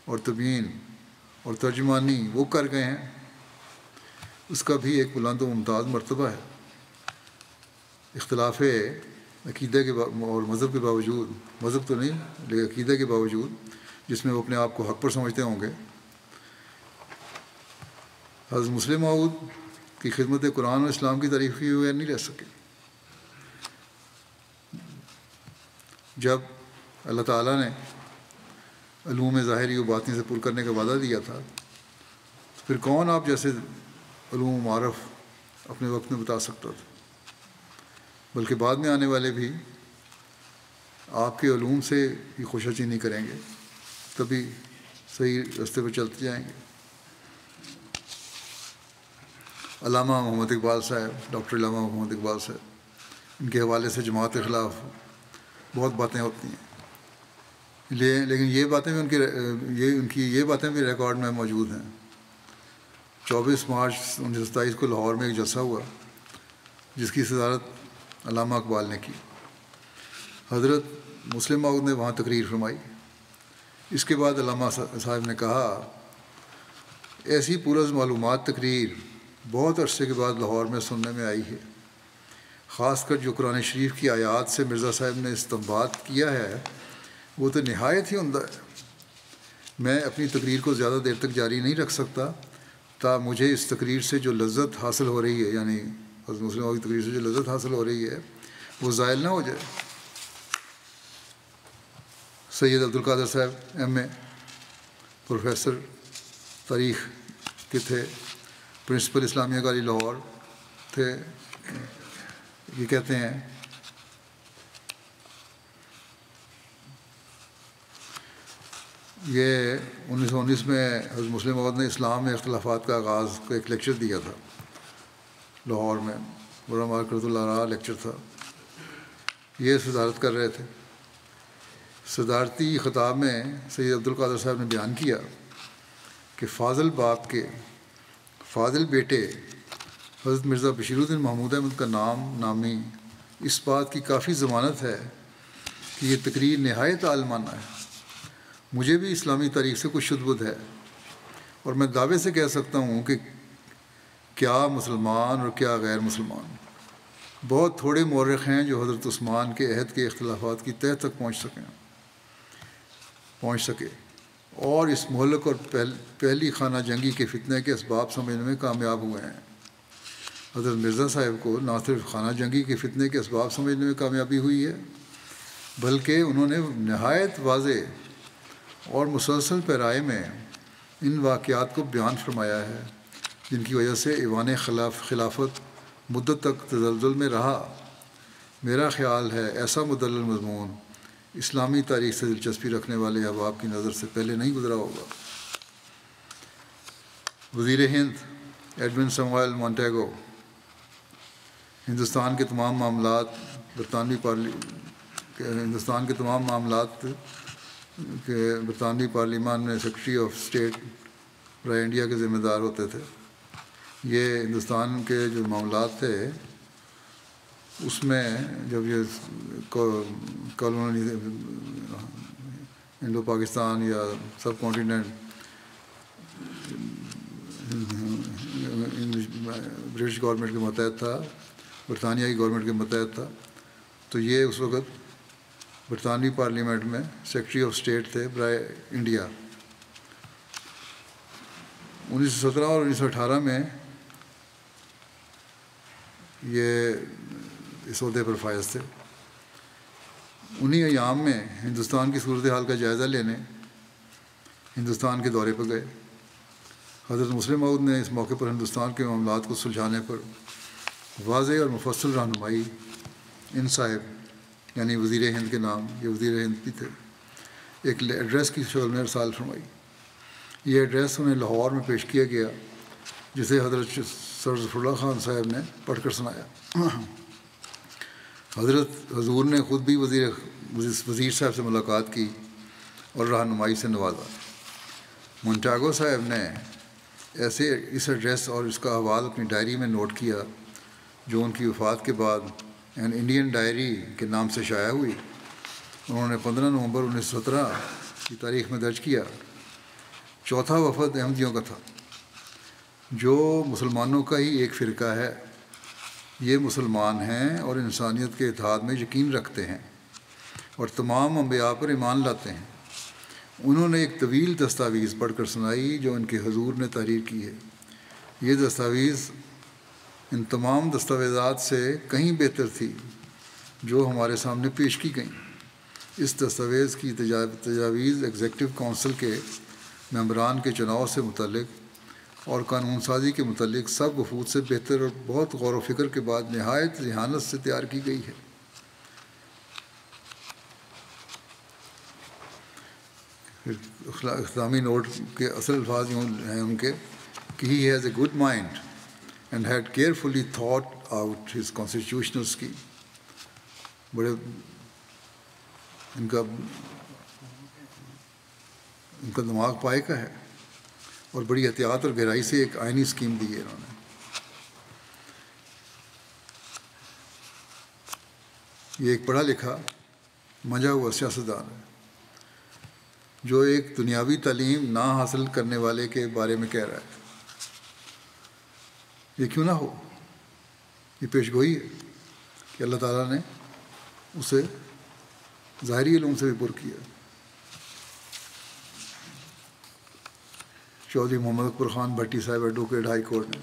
اور تبیین اور ترجمانی وہ کر گئے ہیں، اس کا بھی ایک بلند و ممتاز مرتبہ ہے۔ اختلاف عقیدہ کے اور مذہب کے باوجود، مذہب تو نہیں لیکن عقیدہ کے باوجود، جس میں وہ اپنے آپ کو حق پر سمجھتے ہوں گے، حضرت مسلم موعود کی خدمت قرآن و اسلام کی تعریف کیے بغیر نہیں رہ سکے۔ جب اللہ تعالیٰ نے علوم ظاہری و باطنی سے پر کرنے کا وعدہ دیا تھا، تو پھر کون آپ جیسے علوم و معارف اپنے وقت میں بتا سکتا تھا؟ بلکہ بعد میں آنے والے بھی آپ کے علوم سے ہی خوشا چینی کریں گے، تبھی صحیح راستے پر چلتے جائیں گے۔ علامہ محمد اقبال صاحب، ڈاکٹر علامہ محمد اقبال صاحب، ان کے حوالے سے جماعت کے خلاف بہت باتیں ہوتی ہیں، لیکن یہ باتیں بھی یہ باتیں بھی ریکارڈ میں موجود ہیں۔ 24 مارچ 1927 کو لاہور میں ایک جلسہ ہوا جس کی صدارت علامہ اقبال نے کی۔ حضرت مسلم موعود نے وہاں تقریر فرمائی۔ اس کے بعد علامہ صاحب نے کہا، ایسی پرز معلومات تقریر بہت عرصے کے بعد لاہور میں سننے میں آئی ہے۔ خاص کر جو قرآن شریف کی آیات سے مرزا صاحب نے استنباط کیا ہے وہ تو نہایت ہی عمدہ ہے۔ میں اپنی تقریر کو زیادہ دیر تک جاری نہیں رکھ سکتا تا مجھے اس تقریر سے جو لذت حاصل ہو رہی ہے، یعنی حضرت مسلم کی تقریر سے جو لذت حاصل ہو رہی ہے وہ زائل نہ ہو جائے۔ سید عبدالقادر صاحب ایم اے، پروفیسر تاریخ کے تھے، پرنسپل اسلامیہ کالج لاہور تھے۔ یہ کہتے ہیں یہ 1919 میں حضرت مسلم موعود نے اسلام میں اختلافات کا آغاز کا ایک لیکچر دیا تھا لاہور میں، بڑا مارکرۃ اللہ لیکچر تھا۔ یہ صدارت کر رہے تھے۔ صدارتی خطاب میں سید عبدالقادر صاحب نے بیان کیا کہ فاضل باپ کے فاضل بیٹے حضرت مرزا بشیر الدین محمود احمد کا نامی اس بات کی کافی ضمانت ہے کہ یہ تقریر نہایت عالمانہ ہے۔ مجھے بھی اسلامی تاریخ سے کچھ شدبد ہے اور میں دعوے سے کہہ سکتا ہوں کہ کیا مسلمان اور کیا غیر مسلمان، بہت تھوڑے مورخ ہیں جو حضرت عثمان کے عہد کے اختلافات کی تہ تک پہنچ سکے اور اس مہلک اور پہلی خانہ جنگی کے فتنے کے اسباب سمجھنے میں کامیاب ہوئے ہیں۔ حضرت مرزا صاحب کو نہ صرف خانہ جنگی کے فتنے کے اسباب سمجھنے میں کامیابی ہوئی ہے بلکہ انہوں نے نہایت واضح اور مسلسل پیرائے میں ان واقعات کو بیان فرمایا ہے جن کی وجہ سے ایوان خلافت مدت تک تزلزل میں رہا۔ میرا خیال ہے ایسا مدلل مضمون اسلامی تاریخ سے دلچسپی رکھنے والے احباب کی نظر سے پہلے نہیں گزرا ہوگا۔ وزیر ہند ایڈون سیموئل مونٹیگو ہندوستان کے تمام معاملات کے برطانوی پارلیمان میں سیکرٹری آف اسٹیٹ برائے انڈیا کے ذمہ دار ہوتے تھے۔ یہ ہندوستان کے جو معاملات تھے اس میں جب یہ کالونی انڈو پاکستان یا سب کانٹیننٹ برٹش گورنمنٹ کے ماتحت تھا، برطانیہ کی گورنمنٹ کے ماتحت تھا، تو یہ اس وقت برطانوی پارلیمنٹ میں سیکرٹری آف اسٹیٹ تھے برائے انڈیا۔ 1917 اور 1918 میں یہ اس عہدے پر فائز تھے. انہی ایام میں ہندوستان کی صورتحال کا جائزہ لینے ہندوستان کے دورے پر گئے. حضرت مسلم موعود نے اس موقع پر ہندوستان کے معاملات کو سلجھانے پر واضح اور مفصل رہنمائی ان صاحب یعنی وزیر ہند کے نام، یہ وزیر ہند بھی تھے، ایک ایڈریس کی شکل میں ارسال فرمائی. یہ ایڈریس انہیں لاہور میں پیش کیا گیا، جسے حضرت سر ظفر اللہ خان صاحب نے پڑھ کر سنایا. حضرت حضور نے خود بھی وزیر صاحب سے ملاقات کی اور رہنمائی سے نوازا. مونٹاگو صاحب نے اس ایڈریس اور اس کا حوال اپنی ڈائری میں نوٹ کیا، جو ان کی وفات کے بعد این انڈین ڈائری کے نام سے شائع ہوئی. انہوں نے 15 نومبر 1917 کی تاریخ میں درج کیا. چوتھا وفد احمدیوں کا تھا، جو مسلمانوں کا ہی ایک فرقہ ہے. یہ مسلمان ہیں اور انسانیت کے اتحاد میں یقین رکھتے ہیں اور تمام انبیاء پر ایمان لاتے ہیں. انہوں نے ایک طویل دستاویز پڑھ کر سنائی جو ان کے حضور نے تحریر کی ہے. یہ دستاویز ان تمام دستاویزات سے کہیں بہتر تھی جو ہمارے سامنے پیش کی گئیں. اس دستاویز کی تجاویز ایگزیکٹو کونسل کے ممبران کے چناؤ سے متعلق اور قانون سازی کے متعلق سب وفود سے بہتر اور بہت غور و فکر کے بعد نہایت ذہانت سے تیار کی گئی ہے. اختتامی نوٹ کے اصل الفاظ یوں ہیں ان کے کہ he has a good mind and had carefully thought out his constitutional scheme. بڑے ان کا دماغ پائے کا ہے اور بڑی احتیاط اور گہرائی سے ایک آئینی اسکیم دی ہے انہوں نے. یہ ایک پڑھا لکھا منجھا ہوا سیاستدان ہے جو ایک دنیاوی تعلیم نہ حاصل کرنے والے کے بارے میں کہہ رہا ہے. یہ کیوں نہ ہو؟ یہ پیش گوئی ہے کہ اللہ تعالیٰ نے اسے ظاہری علوم سے بھی پر کیا. چودھری محمد اکبر خان بھٹی صاحب ایڈوکیٹ ہائی کورٹ نے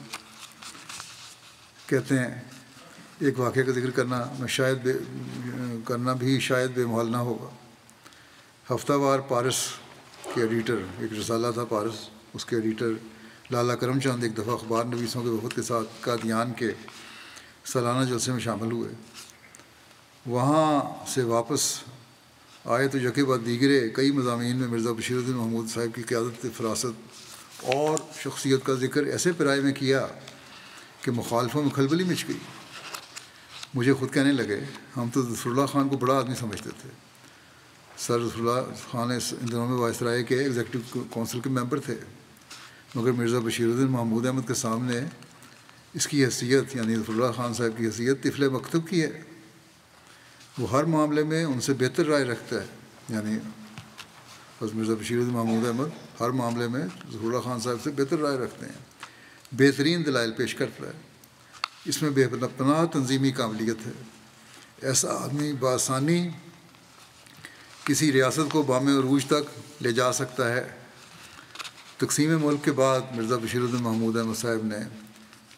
کہتے ہیں ایک واقعے کا ذکر کرنا بھی شاید بے محال نہ ہوگا. ہفتہ وار پارس کے ایڈیٹر، ایک رسالہ تھا پارس، اس کے ایڈیٹر لالا کرم چند ایک دفعہ اخبار نویسوں کے وفد کے ساتھ قادیان کے سالانہ جلسے میں شامل ہوئے. وہاں سے واپس آئے تو یکے بعد دیگرے کئی مضامین میں مرزا بشیر الدین محمود صاحب کی قیادت، فراست اور شخصیت کا ذکر ایسے پیرائے میں کیا کہ مخالفوں میں کھلبلی مچ گئی. مجھے خود کہنے لگے ہم تو ظفر اللہ خان کو بڑا آدمی سمجھتے تھے. سر ظفر اللہ خان ان دنوں میں وائسرائے کے ایگزیکٹو کونسل کے ممبر تھے، مگر مرزا بشیر الدین محمود احمد کے سامنے اس کی حیثیت یعنی ظفر اللہ خان صاحب کی حیثیت طفل مکتب کی ہے. وہ ہر معاملے میں ان سے بہتر رائے رکھتا ہے، یعنی بس مرزا بشیر الدین محمود احمد ہر معاملے میں ظفر اللہ خان صاحب سے بہتر رائے رکھتے ہیں، بہترین دلائل پیش کرتا ہے. اس میں بے پناہ تنظیمی قابلیت ہے. ایسا آدمی بآسانی کسی ریاست کو بام عروج تک لے جا سکتا ہے. تقسیم ملک کے بعد مرزا بشیر الدین محمود احمد صاحب نے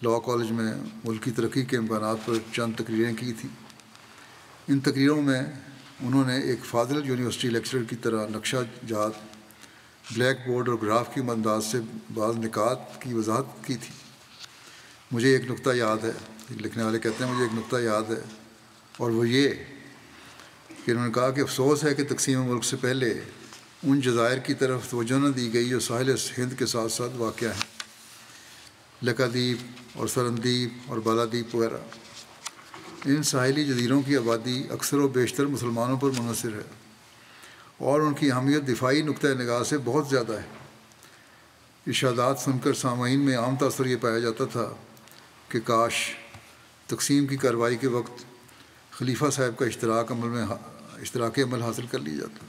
لاء کالج میں ملک کی ترقی کے امکانات پر چند تقریریں کی تھیں. ان تقریروں میں انہوں نے ایک فاضل یونیورسٹی لیکچرر کی طرح نقشہ جات، بلیک بورڈ اور گراف کی انداز سے بعض نکات کی وضاحت کی تھی. مجھے ایک نقطہ یاد ہے، لکھنے والے کہتے ہیں مجھے ایک نقطہ یاد ہے، اور وہ یہ کہ انہوں نے کہا کہ افسوس ہے کہ تقسیم ملک سے پہلے ان جزائر کی طرف توجہ نہ دی گئی جو ساحل ہند کے ساتھ ساتھ واقع ہیں، لکادیپ اور سرندیپ اور بالادیپ وغیرہ. ان ساحلی جزیروں کی آبادی اکثر و بیشتر مسلمانوں پر منحصر ہے اور ان کی اہمیت دفاعی نقطۂ نگاہ سے بہت زیادہ ہے. ارشادات سن کر سامعین میں عام تاثر یہ پایا جاتا تھا کہ کاش تقسیم کی کارروائی کے وقت خلیفہ صاحب کا اشتراک عمل حاصل کر لیا جاتا.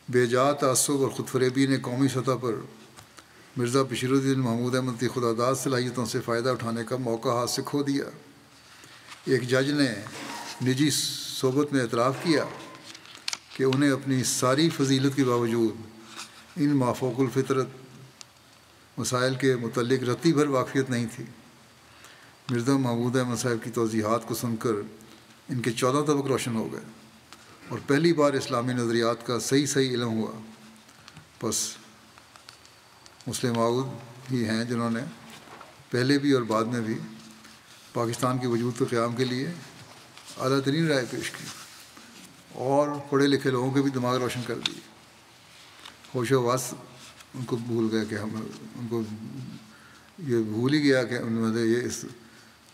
بے جا تعصب اور خود فریبی نے قومی سطح پر مرزا بشیر الدین محمود احمد کی خداداد صلاحیتوں سے فائدہ اٹھانے کا موقع ہاتھ سے کھو دیا. ایک جج نے نجی صحبت میں اعتراف کیا کہ انہیں اپنی ساری فضیلت کے باوجود ان مافوق الفطرت مسائل کے متعلق رتی بھر واقفیت نہیں تھی. مرزا محمود احمد صاحب کی توضیحات کو سن کر ان کے 14 طبق روشن ہو گئے اور پہلی بار اسلامی نظریات کا صحیح علم ہوا۔ بس مسلم معود ہی ہیں جنہوں نے پہلے بھی اور بعد میں بھی پاکستان کے وجود کے قیام کے لیے اعلیٰ ترین رائے پیش کی اور پڑھے لکھے لوگوں کے بھی دماغ روشن کر دیے۔ ہوش و حواس ان کو بھول گئے کہ ان کو یہ بھول ہی گیا کہ یہ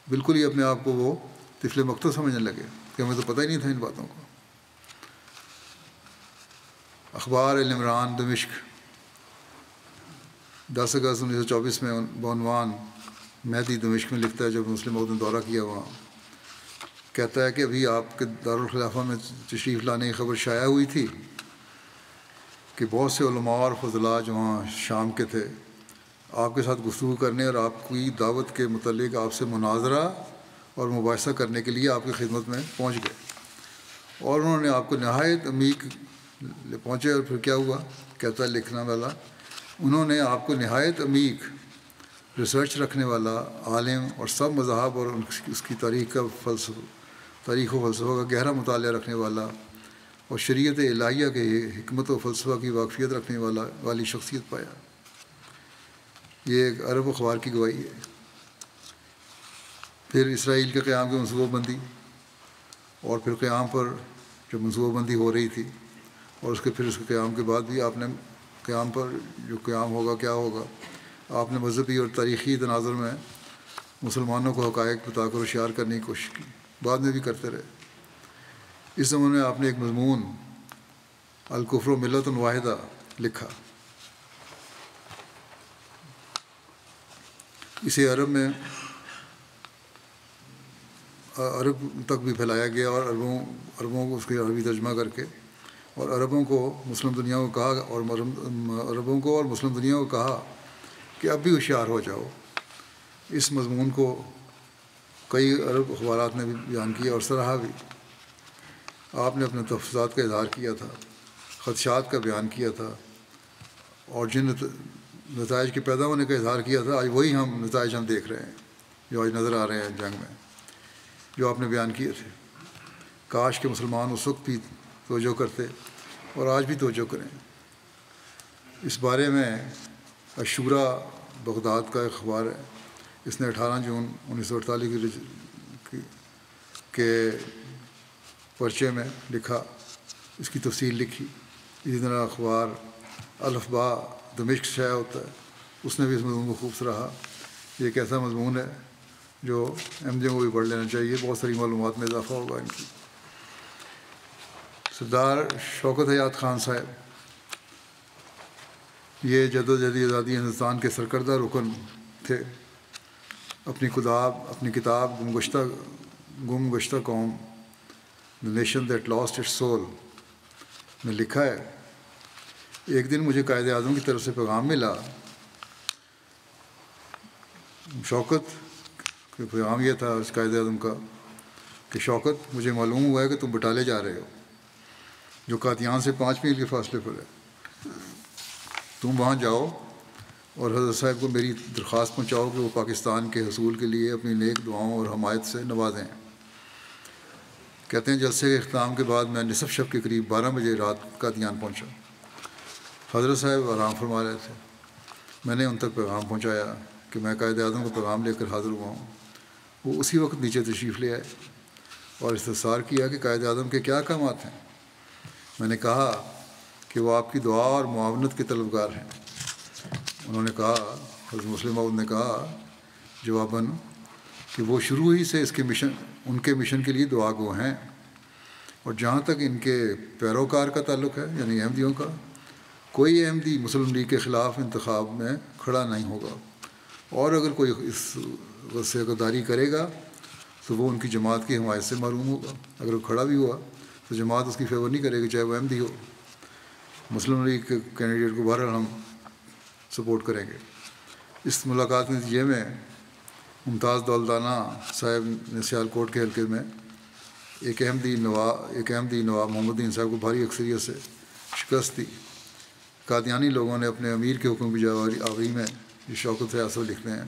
بالکل ہی اپنے آپ کو وہ طفل مکتوب سمجھنے لگے کہ ہمیں تو پتہ ہی نہیں تھا ان باتوں کو۔ اخبار العمران دمشق 10 اگست 1924 میں بعنوان مہدی دمشق میں لکھتا ہے، جب مسلم معود نے دورہ کیا وہاں، کہتا ہے کہ ابھی آپ کے دارالخلافہ میں تشریف لانے کی خبر شائع ہوئی تھی کہ بہت سے علماء اور فضلاء جو وہاں شام کے تھے آپ کے ساتھ گفتگو کرنے اور آپ کی دعوت کے متعلق آپ سے مناظرہ اور مباحثہ کرنے کے لیے آپ کی خدمت میں پہنچ گئے، اور انہوں نے آپ کو نہایت عمیق پہنچے۔ اور پھر کیا ہوا، کہتا ہے لکھنا والا، انہوں نے آپ کو نہایت عمیق ریسرچ رکھنے والا عالم اور سب مذاہب اور اس کی تاریخ و فلسفہ کا گہرا مطالعہ رکھنے والا اور شریعت الہیہ کے حکمت و فلسفہ کی واقفیت رکھنے والی شخصیت پایا۔ یہ ایک عرب اخبار کی گواہی ہے۔ پھر اسرائیل کے قیام کی منصوبہ بندی، اور پھر قیام پر جو منصوبہ بندی ہو رہی تھی، اور پھر اس کے قیام کے بعد بھی آپ نے قیام پر جو قیام ہوگا کیا ہوگا، آپ نے مذہبی اور تاریخی تناظر میں مسلمانوں کو حقائق بتا کر ہوشیار کرنے کی کوشش کی، بعد میں بھی کرتے رہے۔ اس زمانے میں آپ نے ایک مضمون الکفر و ملت واحدہ لکھا، اسے عرب تک بھی پھیلایا گیا اور عربوں کو اس کے عربی ترجمہ کر کے اور عربوں کو مسلم دنیا کو کہا کہ اب بھی ہوشیار ہو جاؤ۔ اس مضمون کو کئی عرب اخبارات نے بھی بیان کیا اور سراہا بھی۔ آپ نے اپنے تحفظات کا اظہار کیا تھا، خدشات کا بیان کیا تھا، اور جن نتائج کے پیدا ہونے کا اظہار کیا تھا، آج وہی نتائج ہم دیکھ رہے ہیں جو آج نظر آ رہے ہیں جنگ میں، جو آپ نے بیان کیے تھے۔ کاش کہ مسلمان اس وقت بھی توجہ کرتے اور آج بھی توجہ کریں۔ اس بارے میں عشورہ بغداد کا ایک اخبار ہے، اس نے 18 جون 1948 کے پرچے میں لکھا، اس کی تفصیل لکھی۔ اسی طرح اخبار الفبا دمشق شائع ہوتا ہے، اس نے بھی اس مضمون کو خوب سراہا۔ یہ ایک ایسا مضمون ہے جو احمدیوں کو بھی پڑھ لینا چاہیے، بہت ساری معلومات میں اضافہ ہوگا ان کی۔ سردار شوکت حیات خان صاحب، یہ جدوجہد آزادی ہندوستان کے سرکردہ رکن تھے۔ اپنی کتاب گم گشتہ قوم The Nation That Lost Its Soul میں لکھا ہے، ایک دن مجھے قائد اعظم کی طرف سے پیغام ملا۔ شوکت کا پیغام یہ تھا اس قائد اعظم کا کہ شوکت، مجھے معلوم ہوا ہے کہ تم بٹالے جا رہے ہو جو قادیان سے 5 میل کے فاصلے پر ہے۔ تم وہاں جاؤ اور حضرت صاحب کو میری درخواست پہنچاؤ کہ وہ پاکستان کے حصول کے لیے اپنی نیک دعاؤں اور حمایت سے نوازیں۔ کہتے ہیں جلسے کے اختتام کے بعد میں نصف شب کے قریب 12 بجے رات قادیان پہنچا۔ حضرت صاحب آرام فرما رہے تھے۔ میں نے ان تک پیغام پہنچایا کہ میں قائد اعظم کو پیغام لے کر حاضر ہوا ہوں۔ وہ اسی وقت نیچے تشریف لے آئے اور استفسار کیا کہ قائد اعظم کے کیا احکامات ہیں۔ میں نے کہا کہ وہ آپ کی دعا اور معاونت کے طلبگار ہیں۔ انہوں نے کہا، حضرت مسلم معود نے کہا جواباً کہ وہ شروع ہی سے ان کے مشن کے لیے دعا گو ہیں، اور جہاں تک ان کے پیروکار کا تعلق ہے یعنی احمدیوں کا، کوئی احمدی مسلم لیگ کے خلاف انتخاب میں کھڑا نہیں ہوگا، اور اگر کوئی اس غصے کو داری کرے گا تو وہ ان کی جماعت کی حمایت سے محروم ہوگا۔ اگر وہ کھڑا بھی ہوا تو جماعت اس کی فیور نہیں کرے گی، چاہے وہ احمدی ہو۔ مسلم لیگ کے کینڈیڈیٹ کو بہرحال ہم سپورٹ کریں گے۔ اس ملاقات کے نتیجے میں ممتاز دولدانہ صاحب نے سیالکوٹ کے حلقے میں ایک احمدی نواب محمد دین صاحب کو بھاری اکثریت سے شکست دی۔ قادیانی لوگوں نے اپنے امیر کے حکم کی جاوری آوری میں یہ شوکت ریاست لکھتے ہیں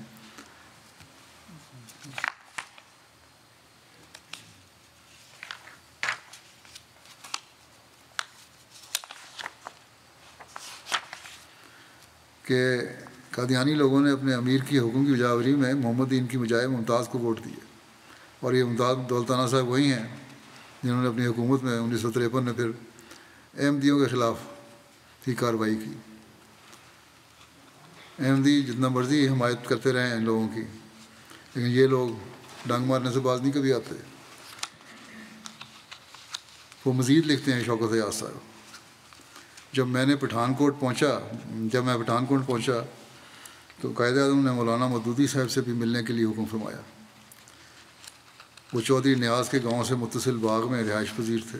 کہ قادیانی لوگوں نے اپنے امیر کی حکم کی بجاوری میں محمد دین کی بجائے ممتاز کو ووٹ دیے، اور یہ ممتاز دولتانہ صاحب وہی ہیں جنہوں نے اپنی حکومت میں 1953 میں پھر احمدیوں کے خلاف ہی کارروائی کی۔ احمدی جتنا مرضی حمایت کرتے رہے ہیں ان لوگوں کی، لیکن یہ لوگ ڈانگ مارنے سے باز نہیں کبھی آتے۔ وہ مزید لکھتے ہیں شوکت ایاز صاحب، جب میں پٹھان کوٹ پہنچا تو قائد اعظم نے مولانا مودودی صاحب سے بھی ملنے کے لیے حکم فرمایا۔ وہ چودھری نیاز کے گاؤں سے متصل باغ میں رہائش پذیر تھے۔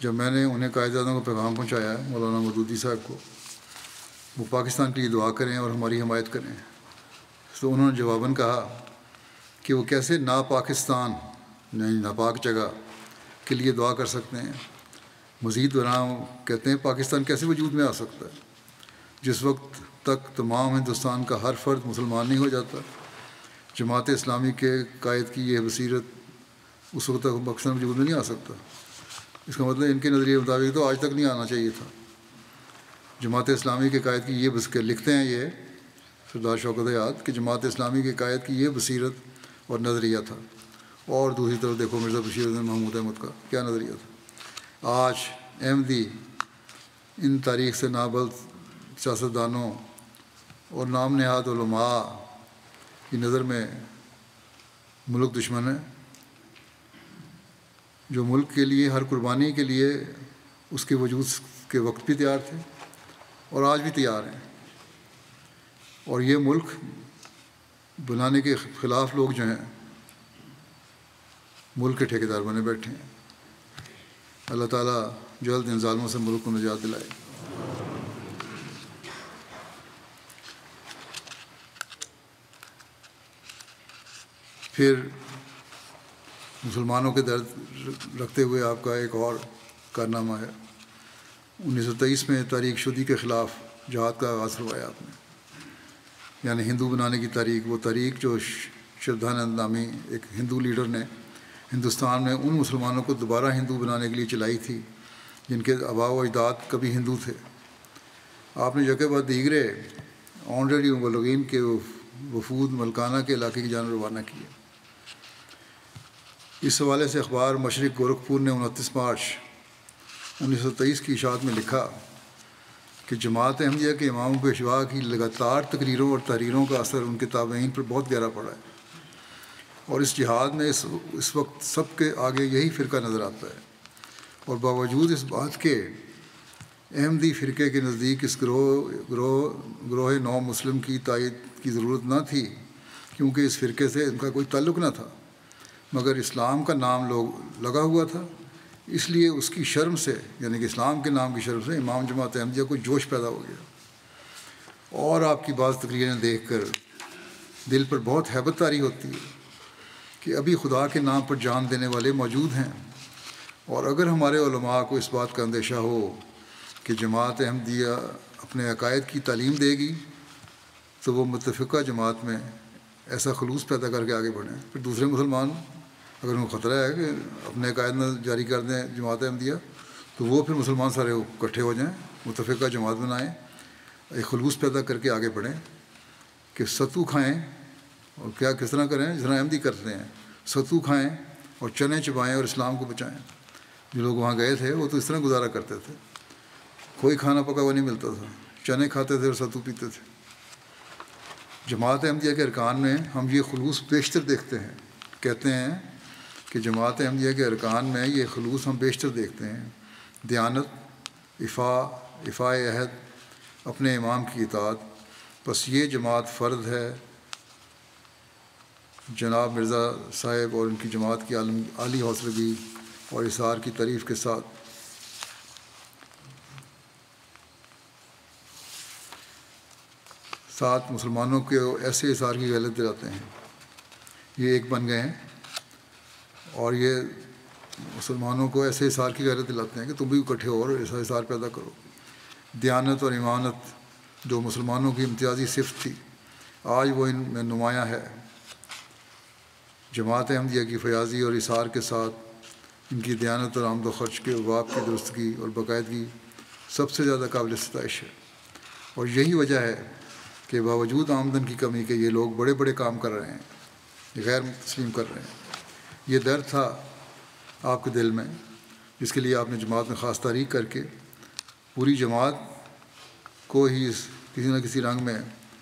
جب میں نے انہیں قائد اعظم کو پیغام پہنچایا مولانا مودودی صاحب کو وہ پاکستان کے لیے دعا کریں اور ہماری حمایت کریں، تو انہوں نے جواباً کہا کہ وہ کیسے ناپاکستان ناپاک جگہ کے لیے دعا کر سکتے ہیں۔ مزید برآں کہتے ہیں پاکستان کیسے وجود میں آ سکتا ہے جس وقت تک تمام ہندوستان کا ہر فرد مسلمان نہیں ہو جاتا۔ جماعت اسلامی کے قائد کی یہ بصیرت اس وقت تک پاکستان وجود میں نہیں آ سکتا۔ اس کا مطلب ان کے نظریے کے مطابق تو آج تک نہیں آنا چاہیے تھا۔ جماعت اسلامی کے قائد کی یہ لکھتے ہیں یہ سردار شوکت ایاز کہ جماعت اسلامی کے قائد کی یہ بصیرت اور نظریہ تھا۔ اور دوسری طرف دیکھو مرزا بشیر الدین محمود احمد کا کیا نظریہ تھا۔ آج احمدی ان تاریخ سے نابلد سیاستدانوں اور نام نہاد علماء کی نظر میں ملک دشمن ہے، جو ملک کے لیے ہر قربانی کے لیے اس کے وجود کے وقت بھی تیار تھے اور آج بھی تیار ہیں، اور یہ ملک بنانے کے خلاف لوگ جو ہیں ملک کے ٹھیکیدار بنے بیٹھے ہیں۔ اللہ تعالیٰ جلد ان ظالموں سے ملک کو نجات دلائے۔ پھر مسلمانوں کے درد رکھتے ہوئے آپ کا ایک اور کارنامہ ہے۔ 1923 میں تاریخ شدی کے خلاف جہاد کا آغاز کروایا آپ نے، یعنی ہندو بنانے کی تاریخ، وہ تاریخ جو شردھانند نامی ایک ہندو لیڈر نے ہندوستان میں ان مسلمانوں کو دوبارہ ہندو بنانے کے لیے چلائی تھی جن کے آباء و اجداد کبھی ہندو تھے۔ آپ نے جگہ بعد دیگرے آنریری مبلغین کے وفود ملکانہ کے علاقے کی جانب روانہ کیے۔ اس حوالے سے اخبار مشرق گورکھپور نے 29 مارچ 1923 کی اشاعت میں لکھا کہ جماعت احمدیہ کے امام پیشوا کی لگاتار تقریروں اور تحریروں کا اثر ان کے تابعین پر بہت گہرا پڑا ہے، اور اس جہاد میں اس وقت سب کے آگے یہی فرقہ نظر آتا ہے، اور باوجود اس بات کے احمدی فرقے کے نزدیک اس گروہ نو مسلم کی تائید کی ضرورت نہ تھی، کیونکہ اس فرقے سے ان کا کوئی تعلق نہ تھا، مگر اسلام کا نام لگا ہوا تھا، اس لیے اس کی شرم سے، یعنی کہ اسلام کے نام کی شرم سے امام جماعت احمدیہ کو جوش پیدا ہو گیا، اور آپ کی بعض تقریریں دیکھ کر دل پر بہت ہیبت طاری ہوتی ہے کہ ابھی خدا کے نام پر جان دینے والے موجود ہیں، اور اگر ہمارے علماء کو اس بات کا اندیشہ ہو کہ جماعت احمدیہ اپنے عقائد کی تعلیم دے گی تو وہ متفقہ جماعت میں ایسا خلوص پیدا کر کے آگے بڑھیں، پھر دوسرے مسلمان اگر ان کو خطرہ ہے کہ اپنے عقائد نہ جاری کر دیں جماعت احمدیہ، تو وہ پھر مسلمان سارے اکٹھے ہو جائیں، متفقہ جماعت بنائیں، ایک خلوص پیدا کر کے آگے بڑھیں کہ ستو کھائیں، اور کیا کس طرح کریں، جس طرح احمدی کرتے ہیں، ستو کھائیں اور چنے چبائیں اور اسلام کو بچائیں۔ جو لوگ وہاں گئے تھے وہ تو اس طرح گزارا کرتے تھے، کوئی کھانا پکا ہوا نہیں ملتا تھا، چنے کھاتے تھے اور ستو پیتے تھے۔ جماعت احمدیہ کے ارکان میں ہم یہ خلوص بیشتر دیکھتے ہیں، کہتے ہیں کہ جماعت احمدیہ کے ارکان میں یہ خلوص ہم بیشتر دیکھتے ہیں: دیانت، افاء عہد، اپنے امام کی اطاعت۔ بس یہ جماعت فرد ہے جناب مرزا صاحب اور ان کی جماعت کی عالی حوصلگی اور اثار کی تعریف کے ساتھ مسلمانوں کے ایسے اثار کی غیرت دلاتے ہیں، یہ ایک بن گئے ہیں، اور یہ مسلمانوں کو ایسے اثار کی غیرت دلاتے ہیں کہ تم بھی اکٹھے ہو اور ایسا اثار پیدا کرو۔ دیانت اور ایمانت جو مسلمانوں کی امتیازی صفت تھی، آج وہ ان میں نمایاں ہے۔ جماعت احمدیہ کی فیاضی اور اثار کے ساتھ ان کی دیانت اور آمد و خرچ کے ابواب کی درستگی اور باقاعدگی سب سے زیادہ قابل ستائش ہے۔ اور یہی وجہ ہے کہ باوجود آمدن کی کمی کے یہ لوگ بڑے بڑے کام کر رہے ہیں، یہ غیر تسلیم کر رہے ہیں۔ یہ درد تھا آپ کے دل میں، جس کے لیے آپ نے جماعت میں خاص تحریک کر کے پوری جماعت کو ہی کسی نہ کسی رنگ میں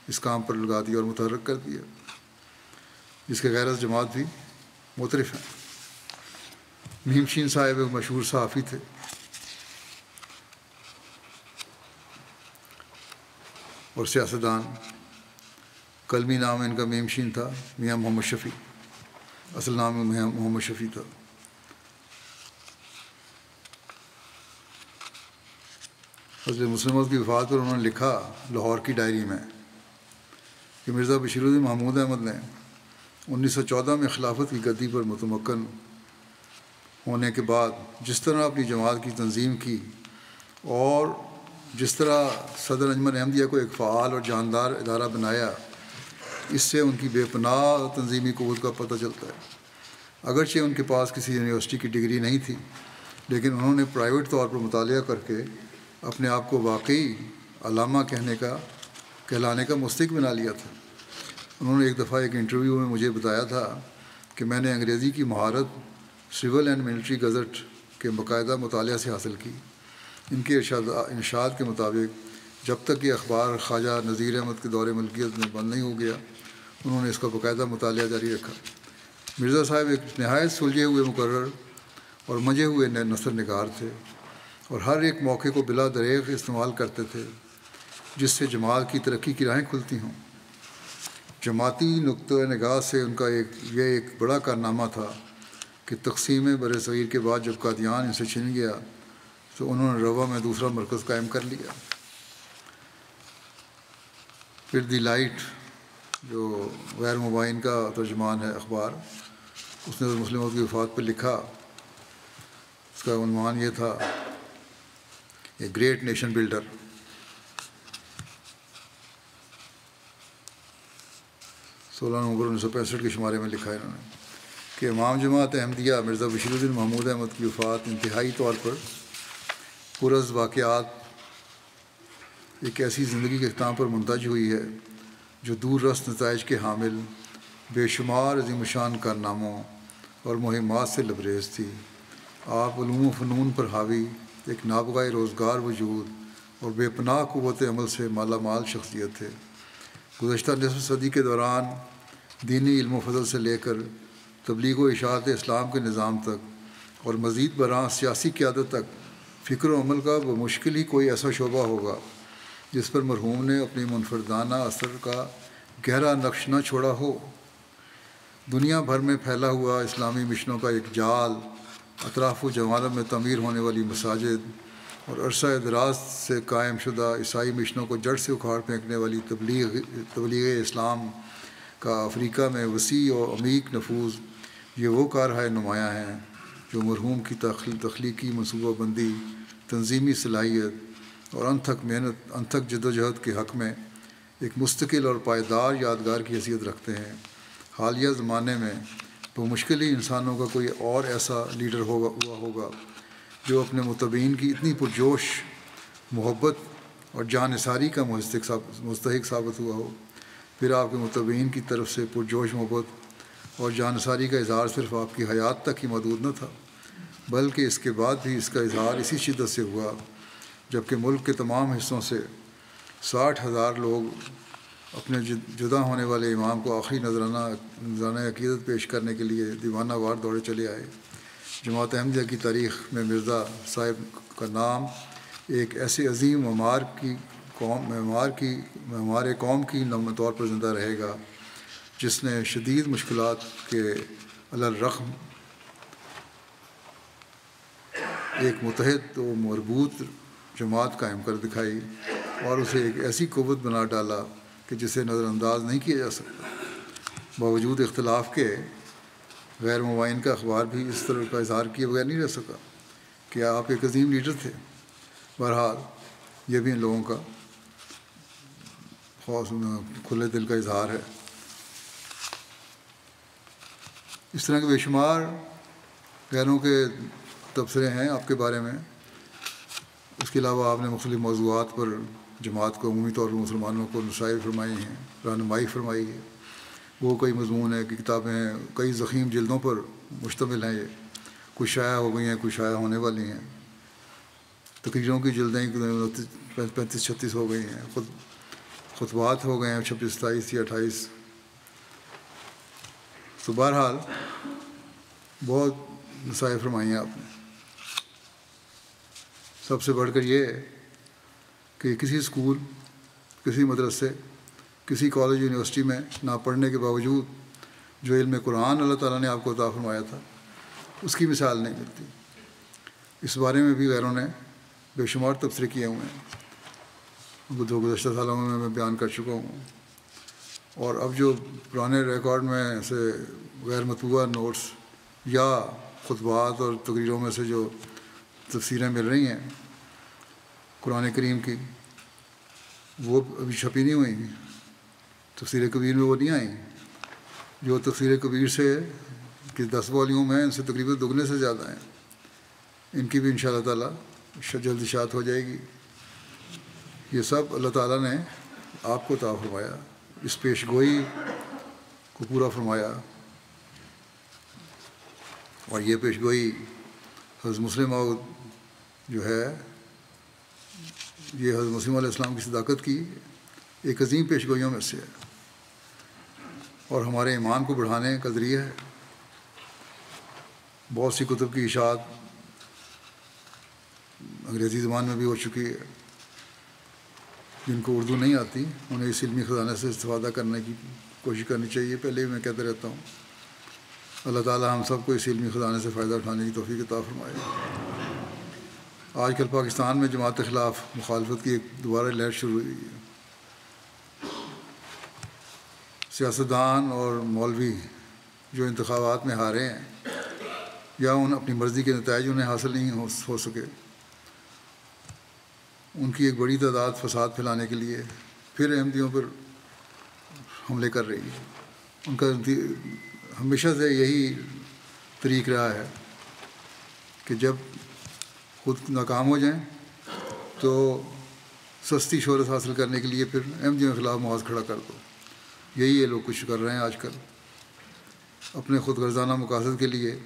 اس کام پر لگا دیا اور متحرک کر دیا، جس کے غیر جماعت بھی مترف ہیں۔ میم شین صاحب ایک مشہور صحافی تھے، اور سیاستدان۔ قلمی نام ان کا میم شین تھا، میاں محمد شفیع، اصل نام میاں محمد شفیع تھا۔ حضرت مسلم موعود کی وفات پر انہوں نے لکھا لاہور کی ڈائری میں کہ مرزا بشیر الدین محمود احمد نے 1914 میں خلافت کی گدی پر متمکن ہونے کے بعد جس طرح اپنی جماعت کی تنظیم کی اور جس طرح صدر انجمن احمدیہ کو ایک فعال اور جاندار ادارہ بنایا، اس سے ان کی بے پناہ تنظیمی قوت کا پتہ چلتا ہے۔ اگرچہ ان کے پاس کسی یونیورسٹی کی ڈگری نہیں تھی، لیکن انہوں نے پرائیویٹ طور پر مطالعہ کر کے اپنے آپ کو واقعی علامہ کہلانے کا مستحق بنا لیا تھا۔ انہوں نے ایک دفعہ ایک انٹرویو میں مجھے بتایا تھا کہ میں نے انگریزی کی مہارت سول اینڈ ملٹری گزٹ کے باقاعدہ مطالعہ سے حاصل کی۔ ان کے ارشاد کے مطابق جب تک یہ اخبار خواجہ نذیر احمد کے دور ملکیت میں بند نہیں ہو گیا، انہوں نے اس کا باقاعدہ مطالعہ جاری رکھا۔ مرزا صاحب ایک نہایت سلجھے ہوئے مقرر اور منجھے ہوئے نثر نگار تھے، اور ہر ایک موقع کو بلا دریغ استعمال کرتے تھے جس سے جماعت کی ترقی کی راہیں کھلتی ہوں۔ جماعتی نقطۂ نگاہ سے ان کا یہ ایک بڑا کارنامہ تھا کہ تقسیم بر صغیر کے بعد جب قادیان ان سے چھن گیا تو انہوں نے روا میں دوسرا مرکز قائم کر لیا۔ پھر دی لائٹ جو غیر مبین کا ترجمان ہے اخبار، اس نے مسلم موعود کی وفات پر لکھا، اس کا عنوان یہ تھا اے گریٹ نیشن بلڈر۔ 16 نومبر 1965 کے شمارے میں لکھا ہے انہوں نے کہ امام جماعت احمدیہ مرزا بشیر الدین محمود احمد کی وفات انتہائی طور پر پرز واقعات ایک ایسی زندگی کے اختتام پر منتج ہوئی ہے جو دور رس نتائج کے حامل بے شمار عظیم الشان کارناموں اور مہمات سے لبریز تھی۔ آپ علوم و فنون پر حاوی ایک نابغہ روزگار وجود اور بے پناہ قوت عمل سے مالا مال شخصیت تھے۔ گزشتہ نصف صدی کے دوران دینی علم و فضل سے لے کر تبلیغ و اشاعت اسلام کے نظام تک اور مزید برآں سیاسی قیادت تک فکر و عمل کا بمشکل ہی کوئی ایسا شعبہ ہوگا جس پر مرحوم نے اپنی منفردانہ اثر کا گہرا نقش نہ چھوڑا ہو۔ دنیا بھر میں پھیلا ہوا اسلامی مشنوں کا ایک جال، اطراف و جوانب میں تعمیر ہونے والی مساجد اور عرصہ دراز سے قائم شدہ عیسائی مشنوں کو جڑ سے اکھاڑ پھینکنے والی تبلیغ اسلام کا افریقہ میں وسیع و عمیق نفوذ، یہ وہ کارہائے نمایاں ہیں جو مرحوم کی تخلیقی منصوبہ بندی، تنظیمی صلاحیت اور انتھک جد و جہد کے حق میں ایک مستقل اور پائیدار یادگار کی حیثیت رکھتے ہیں۔ حالیہ زمانے میں بمشکل ہی انسانوں کا کوئی اور ایسا لیڈر ہوا ہوگا جو اپنے متبعین کی اتنی پرجوش محبت اور جان نثاری کا مستحق ثابت ہوا ہو۔ پھر آپ کے متبعین کی طرف سے پرجوش محبت اور جان نثاری کا اظہار صرف آپ کی حیات تک ہی محدود نہ تھا، بلکہ اس کے بعد بھی اس کا اظہار اسی شدت سے ہوا جبکہ ملک کے تمام حصوں سے 60,000 لوگ اپنے جدا ہونے والے امام کو آخری نذرانہ عقیدت پیش کرنے کے لیے دیوانہ وار دوڑے چلے آئے۔ جماعت احمدیہ کی تاریخ میں مرزا صاحب کا نام ایک ایسے عظیم معمار قوم کی نام طور پر زندہ رہے گا جس نے شدید مشکلات کے علی الرغم ایک متحد و مربوط جماعت قائم کر دکھائی اور اسے ایک ایسی قوت بنا ڈالا کہ جسے نظر انداز نہیں کیا جا سکتا۔ باوجود اختلاف کے غیر مبین کا اخبار بھی اس طرح کا اظہار کیے بغیر نہیں رہ سکا کہ آپ ایک عظیم لیڈر تھے۔ بہرحال یہ بھی ان لوگوں کا کھلے دل کا اظہار ہے۔ اس طرح کے بے شمار غیروں کے تبصرے ہیں آپ کے بارے میں۔ اس کے علاوہ آپ نے مختلف موضوعات پر جماعت کو عمومی طور پر مسلمانوں کو نصائح فرمائی ہیں، رہنمائی فرمائی ہے، وہ کئی مضمون ہیں کہ کتابیں کئی ضخیم جلدوں پر مشتمل ہیں، یہ کچھ شائع ہو گئی ہیں، کچھ شائع ہونے والی ہیں، تقریروں کی جلدیں 35-36 ہو گئی ہیں، خطبات ہو گئے ہیں 26-27 یا 28. تو بہرحال بہت نصائح فرمائی ہیں آپ نے. سب سے بڑھ کر یہ ہے کہ کسی اسکول، کسی مدرسے، کسی کالج یونیورسٹی میں نہ پڑھنے کے باوجود جو علم قرآن اللہ تعالیٰ نے آپ کو عطا فرمایا تھا اس کی مثال نہیں ملتی. اس بارے میں بھی غیروں نے بے شمار تبصرے کیے ہوئے ہیں، جو گزشتہ سالوں میں بیان کر چکا ہوں. اور اب جو پرانے ریکارڈ میں سے غیر مطبوعہ نوٹس یا خطبات اور تقریروں میں سے جو تفسیریں مل رہی ہیں قرآن کریم کی، وہ ابھی چھپی نہیں ہوئی. تفسیر کبیر میں وہ نہیں آئیں. جو تفسیر کبیر سے کہ 10 والیوم ہیں، ان سے تقریباً دگنے سے زیادہ ہیں. ان کی بھی انشاءاللہ تعالیٰ جلد اشاعت ہو جائے گی. یہ سب اللہ تعالیٰ نے آپ کو عطا فرمایا، اس پیش گوئی کو پورا فرمایا. اور یہ پیش گوئی حضرت مسلم موعود جو ہے، یہ حضرت مسیم علیہ السلام کی صداقت کی ایک عظیم پیش گوئیوں میں سے ہے، اور ہمارے ایمان کو بڑھانے کا ذریعہ ہے. بہت سی کتب کی اشاعت انگریزی زبان میں بھی ہو چکی ہے. جن کو اردو نہیں آتی انہیں اس علمی خزانے سے استفادہ کرنے کی کوشش کرنی چاہیے. پہلے بھی میں کہتا رہتا ہوں، اللہ تعالیٰ ہم سب کو اس علمی خزانے سے فائدہ اٹھانے کی توفیق عطا فرمائے. آج کل پاکستان میں جماعت کے خلاف مخالفت کی ایک دوبارہ لہر شروع ہوئی ہے. سیاستدان اور مولوی جو انتخابات میں ہارے ہیں یا اپنی مرضی کے نتائج انہیں حاصل نہیں ہو سکے، ان کی ایک بڑی تعداد فساد پھیلانے کے لیے پھر احمدیوں پر حملے کر رہی ہے. ان کا ہمیشہ سے یہی طریق رہا ہے کہ جب خود ناکام ہو جائیں تو سستی شہرت حاصل کرنے کے لیے پھر احمدیوں کے خلاف محاذ کھڑا کر دو. یہی یہ لوگ کچھ کر رہے ہیں آج کل اپنے خود غرضانہ مقاصد کے لیے.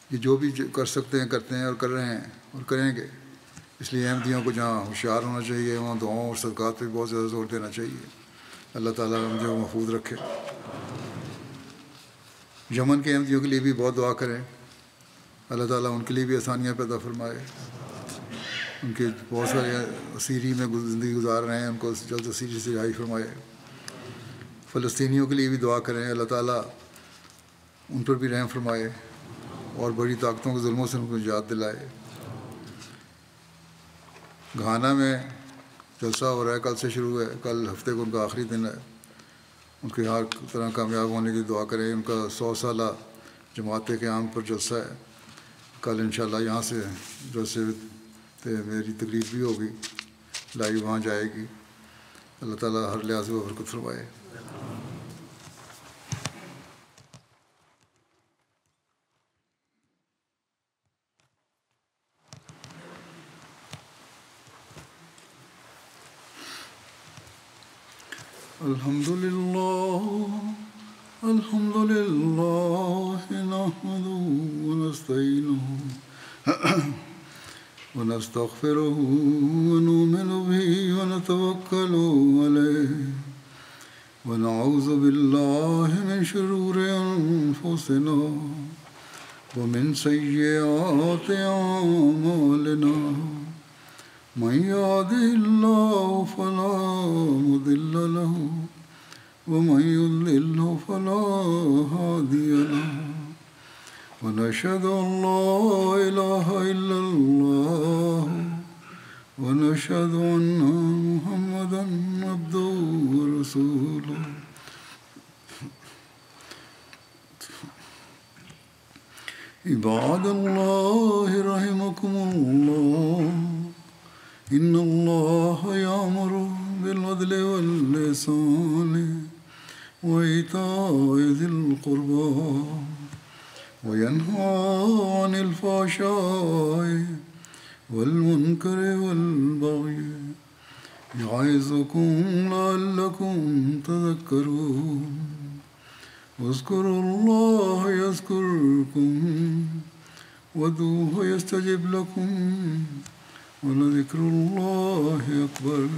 یہ جو بھی کر سکتے ہیں کرتے ہیں اور کر رہے ہیں اور کریں گے. اس لیے احمدیوں کو جہاں ہوشیار ہونا چاہیے، وہاں دعاؤں اور صدقات پہ بہت زیادہ زور دینا چاہیے. اللہ تعالیٰ احمدیوں کو محفوظ رکھے. یمن کے احمدیوں کے لیے بھی بہت دعا کریں، اللہ تعالیٰ ان کے لیے بھی آسانیاں پیدا فرمائے. ان کے بہت سارے اسیری میں زندگی گزار رہے ہیں، ان کو جلد اسیری سے رہائی فرمائے. فلسطینیوں کے لیے بھی دعا کریں، اللہ تعالیٰ ان پر بھی رحم فرمائے اور بڑی طاقتوں کے ظلموں سے ان کو نجات دلائے. گھانا میں جلسہ ہو رہا ہے، کل سے شروع ہے، کل ہفتے کو ان کا آخری دن ہے. ان کے ہر طرح کامیاب ہونے کی دعا کریں. ان کا 100 سالہ جماعت قیام پر جلسہ ہے. کل انشاءاللہ یہاں سے جلسے میری تقریر بھی ہوگی، لائیو وہاں جائے گی. اللہ تعالیٰ ہر لحاظ سے برکت فرمائے. الحمد لله نحمده ونستعينه ونستغفره ونؤمن به ونتوكل عليه ونعوذ بالله من شرور أنفسنا ومن سيئات أعمالنا. من يهده الله فلا مضل له ومن يضلل فلا هادي له. ونشهد أن لا إله إلا الله ونشهد أن محمدا عبده ورسوله. عباد الله رحمكم الله، إن الله يأمر بالعدل والإحسان وإيتاء ذي القربى وينهى عن الفحشاء والمنكر والبغي يعظكم لعلكم تذكرون واذكروا الله يذكركم وادعوه يستجب لكم ولذكر الله أكبر